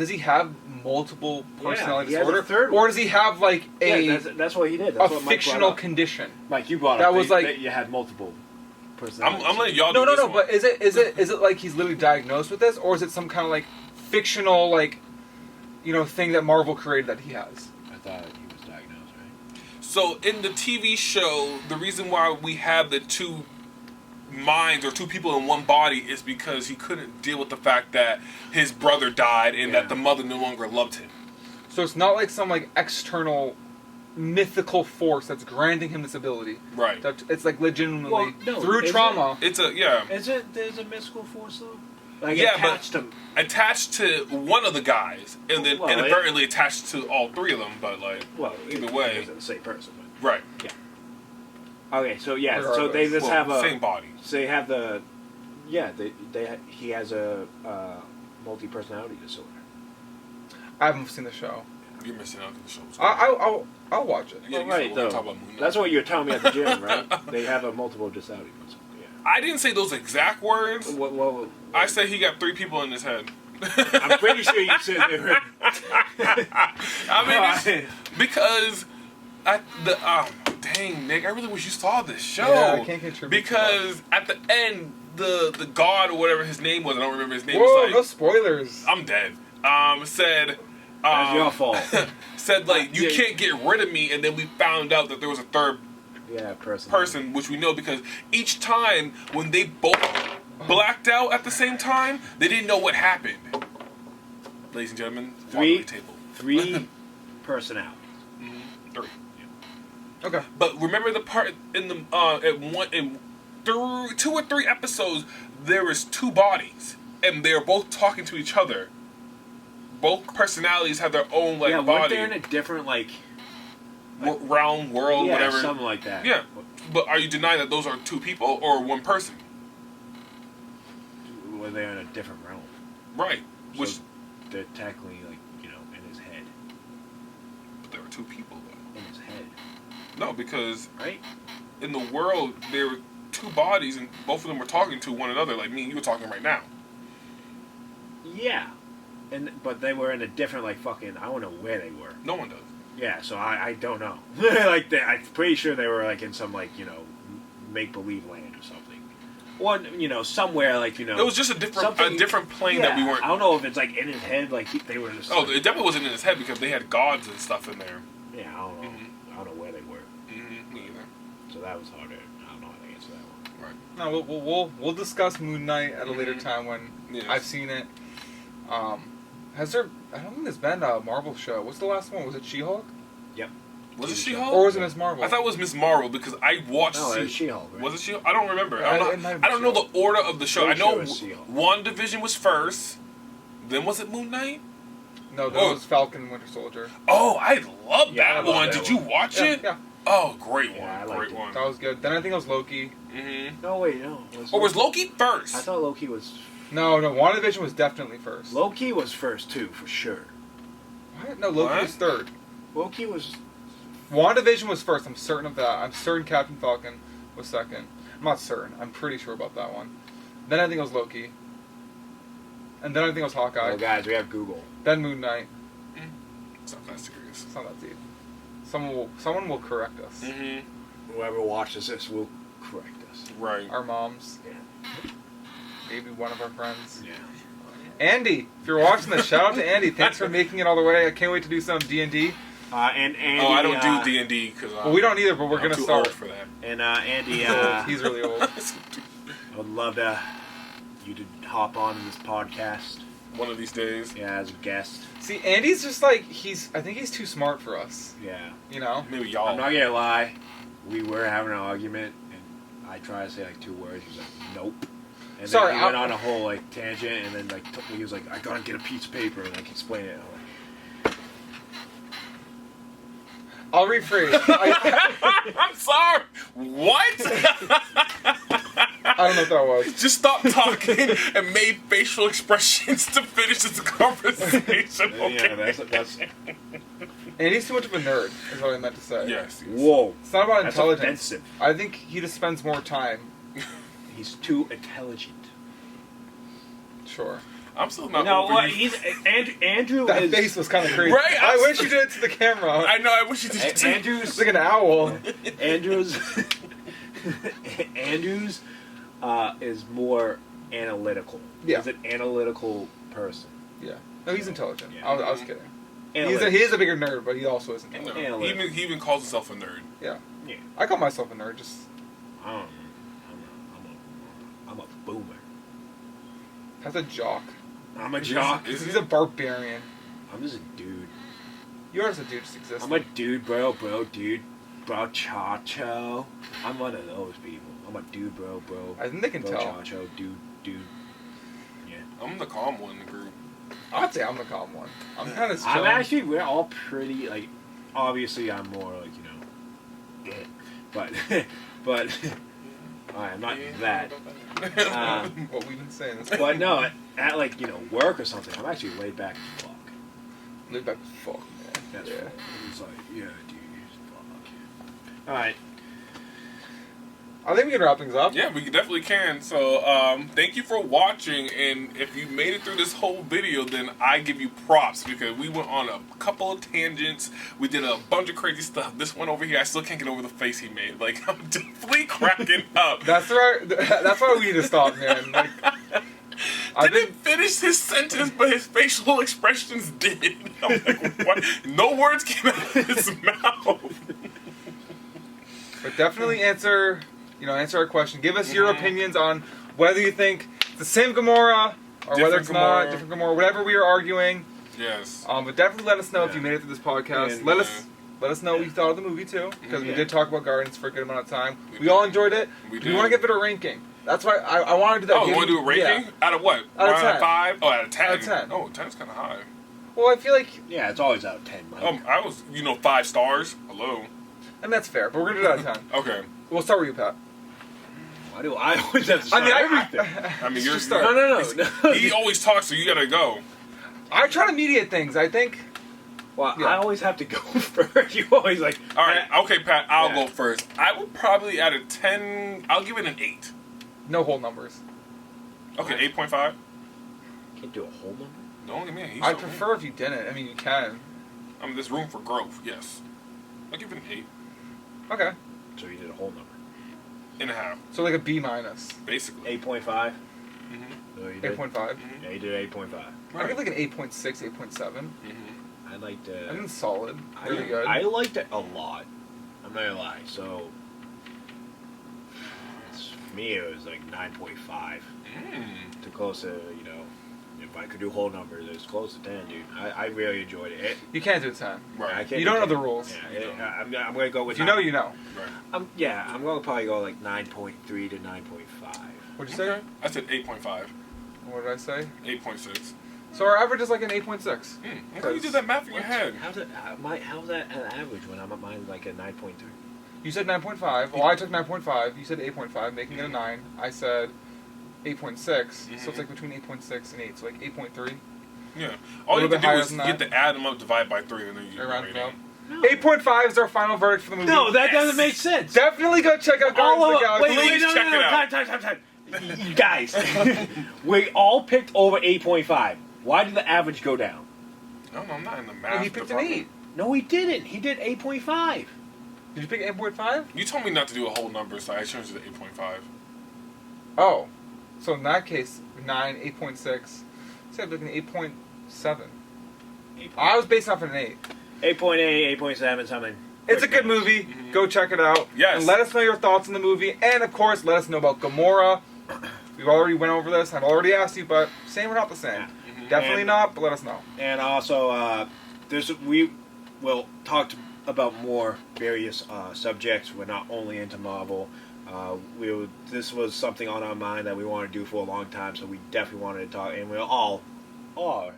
he have multiple personality he has a disorder, third or one. does he have like a that's what he did. That's a what Mike fictional brought up. condition? Mike, you brought that up was that like you had multiple personalities. I'm letting y'all. No, do no, this no. one. But is it like he's literally diagnosed with this, or is it some kind of like fictional thing that Marvel created that he has? I thought he was diagnosed, right? So in the TV show, the reason why we have the two minds or two people in one body is because he couldn't deal with the fact that his brother died and that the mother no longer loved him. So it's not like some like external mythical force that's granting him this ability. Right. That it's like legitimately Well, no, through is trauma. It's a There's a mystical force though? Like Yeah, attached to attached to one of the guys, and then Well, inadvertently attached to all three of them. But like, either way, it's the same person. But. right? Okay, so Regardless. so they just have a same body. So they have the he has a multi-personality disorder. I haven't seen the show. You're missing out on the show. I'll watch it. Yeah, Well, right, we're though. talking about Moon Knight. That's what you were telling me at the gym, right? They have a multiple personality disorder. Yeah. I didn't say those exact words. What, I said he got 3 people in his head. I'm pretty sure you said they were. I mean, because dang, Nick, I really wish you saw this show. Yeah, I can't contribute. Because at the end, the god or whatever his name was, I don't remember his name. Whoa, was like, no spoilers. I'm dead. Said. That's your fault. Said like you can't get rid of me, and then we found out that there was a third person, which we know because each time when they both blacked out at the same time, they didn't know what happened. Ladies and gentlemen, three personalities. 3. Okay. But remember the part in the through 2 or 3 episodes, there was 2 bodies, and they're both talking to each other. Both personalities have their own body. Weren't they in a different realm, world, whatever, something like that. Yeah, but are you denying that those are 2 people or 1 person? Were they in a different realm? Right. So Which they're technically in his head. But there were 2 people though. In his head. No, because right in the world there were 2 bodies and both of them were talking to one another, like me and you were talking right now. Yeah. But they were in a different, I don't know where they were. No one does. Yeah, so I don't know. I'm pretty sure they were, in some, make-believe land or something. Or, somewhere, It was just a different plane that we weren't... I don't know if it's, in his head, they were just... Oh, it definitely wasn't in his head because they had gods and stuff in there. Yeah, I don't know. I don't know where they were. Me either. So that was harder. I don't know how to answer that one. Right. No, we'll discuss Moon Knight at a later time when I've seen it. Has there? I don't think there's been a Marvel show. What's the last one? Was it She-Hulk? Yep. Was it She-Hulk? Or was it Miss Marvel? I thought it was Miss Marvel because I watched. No, it was She-Hulk. Right? Was it She-Hulk? I don't remember. I I don't know the order of the show. I know She-Hulk. WandaVision was first. Then was it Moon Knight? No, that was Falcon and Winter Soldier. Oh, I love Yeah, that I love one. that Did you watch it? Yeah. Oh, great one. Yeah, I Great liked it. one. That was good. Then I think it was Loki. Mm-hmm. No, wait, no. Or was Loki first? I thought Loki was... No, WandaVision was definitely first. Loki was first, too, for sure. What? No, Loki was third. Loki was... WandaVision was first. I'm certain of that. I'm certain Captain Falcon was second. I'm not certain. I'm pretty sure about that one. Then I think it was Loki. And then I think it was Hawkeye. Oh, guys, we have Google. Then Moon Knight. It's not that serious. It's not that deep. Someone will correct us. Mm-hmm. Whoever watches this will correct us. Right. Our moms. Yeah. Maybe one of our friends. Yeah. Andy, if you're watching this, shout out to Andy. Thanks for making it all the way. I can't wait to do some D&D. And Andy... I don't do D&D because well, we don't either, but we're going to too start. old for that. And Andy... He's really old. I would love you to hop on this podcast. One of these days. Yeah, as a guest. See, Andy's just I think he's too smart for us. Yeah. You know? Maybe y'all. I'm not gonna lie. We were having an argument, and I tried to say 2 words. He was like, "Nope." And Sorry, then he went on a whole tangent, and then he was like, "I gotta get a piece of paper and explain it." I'm I'll rephrase. I'm sorry. What? I don't know what that was. Just stop talking and made facial expressions to finish this conversation. Okay. Yeah, that's Andy's too much of a nerd, is what I meant to say. Yes. whoa. It's not about That's intelligence. offensive. I think he just spends more time. He's too intelligent. Sure. I'm still not. No, over what? you. He's Andrew. That is, face was kind of crazy. Right? I wish you did it to the camera. I know. I wish you did. It's Andrew's like an owl. Andrew's is more analytical. Yeah. He's an analytical person. Yeah. No, he's intelligent. Yeah. I was kidding. He Analytical. is a bigger nerd, but he also is You know, intelligent. Analytical. he even calls himself a nerd. Yeah. Yeah. I call myself a nerd. Just I'm a boomer. that's a jock. I'm a jock. He's a barbarian. I'm just a dude. You are just a dude just existing. I'm a dude, bro, dude, bro, chacho. I'm one of those people. I'm a dude, bro. I think they can bro, tell. chacho, dude. Yeah. I'm the calm one in the group. I'd say I'm the calm one. I'm kind of. We're all pretty, like, obviously I'm more, like, but, I'm not that. What we've been saying. This But no, at, like, work or something, I'm actually laid back as fuck. Live back the fuck, man. That's Yeah. right. It's like, yeah, dude, fuck. Alright. I think we can wrap things up. Yeah, we definitely can. So, thank you for watching. And if you made it through this whole video, then I give you props because we went on a couple of tangents. We did a bunch of crazy stuff. This one over here, I still can't get over the face he made. Like, I'm definitely cracking up. That's right. That's why we need to stop, man. Like, Didn't finish his sentence, but his facial expressions did. I'm like, what? No words came out of his mouth. But definitely answer our question. Give us your opinions on whether you think it's the same Gamora or whether it's not Gamora. different Gamora. Whatever we are arguing. Yes. But definitely let us know if you made it through this podcast. And, let us know what you thought of the movie too, because we Yeah. did talk about Guardians for a good amount of time. We We did. all enjoyed it. We We want to did. give it a ranking. That's why I want to do that. Oh, you want to do a ranking? Yeah. Out of what? Out of 1 out 10. of 5? Oh, out of 10. Out of 10. Oh, 10's kind of high. Well, I feel like, Yeah, it's always out of 10, Mike. I was, 5 stars. Hello. and that's fair, but we're gonna do it out of 10. Okay. We'll start with you, Pat. Why do I always have to start everything? I mean, you're Just start. No. He always talks, so you gotta go. I try to mediate things. I think. Well, Yeah. I always have to go first. You always like. All right. Okay, Pat. I'll Yeah. go first. I would probably out of 10. I'll give it an 8. No whole numbers. Okay, 8.5. Can't do a whole number. Don't give me. He's I'd so prefer if you didn't. I mean, you can. I mean, there's room for growth. Yes. I'll give it an 8 Okay. So you did a whole number. and a half, So like a B minus. basically. 8.5. Mm-hmm. So you did? 8.5. Yeah, you did 8.5. I give like an 8.6, 8.7. I liked it. I think solid. Really good. I liked it a lot. I'm not gonna lie. So for me, it was like 9.5. Too close to if I could do whole numbers, it's close to 10, dude. I really enjoyed it. You can't do 10. Right. I can't You do don't know 10. the rules. Yeah, I'm gonna go with. If you know, you know. Right. I'm gonna probably go like 9.3 to 9.5. What'd you say? Okay. I said 8.5. What did I say? 8.6. So our average is like an 8.6. Okay, you did that math in your head. How's that an average when I'm at mine like a 9.3? You said 9.5. Well, I took 9.5. You said 8.5, making it a 9. I said 8.6. So it's like between 8.6 and 8. So like 8.3. Yeah. All you little have bit to do higher is than get that. the add them up, divide by 3, and then you get Around the it up. rating. 8.5 is our final verdict for the movie. No, that Yes. doesn't make sense. Definitely go check out Guardians of the Galaxy. Please no, check it out. Time. You guys, we all picked over 8.5. Why did the average go down? No, I'm not in the math. No, he picked an department. 8. No, he didn't. He did 8.5. Did you pick 8.5? You told me not to do a whole number, so I changed it to 8.5. Oh. So in that case, 9, 8.6. So like an 8.7. I was based off of an 8. 8.8, 8.7, something. It's a good movie. Go check it out. Yes. And let us know your thoughts on the movie. And of course, let us know about Gamora. We've already went over this. I've already asked you, but same or not the same? Definitely And- not, but let us know. And also, we will talk about more various subjects. We're not only into Marvel. This was something on our mind that we wanted to do for a long time, so we definitely wanted to talk, and we all are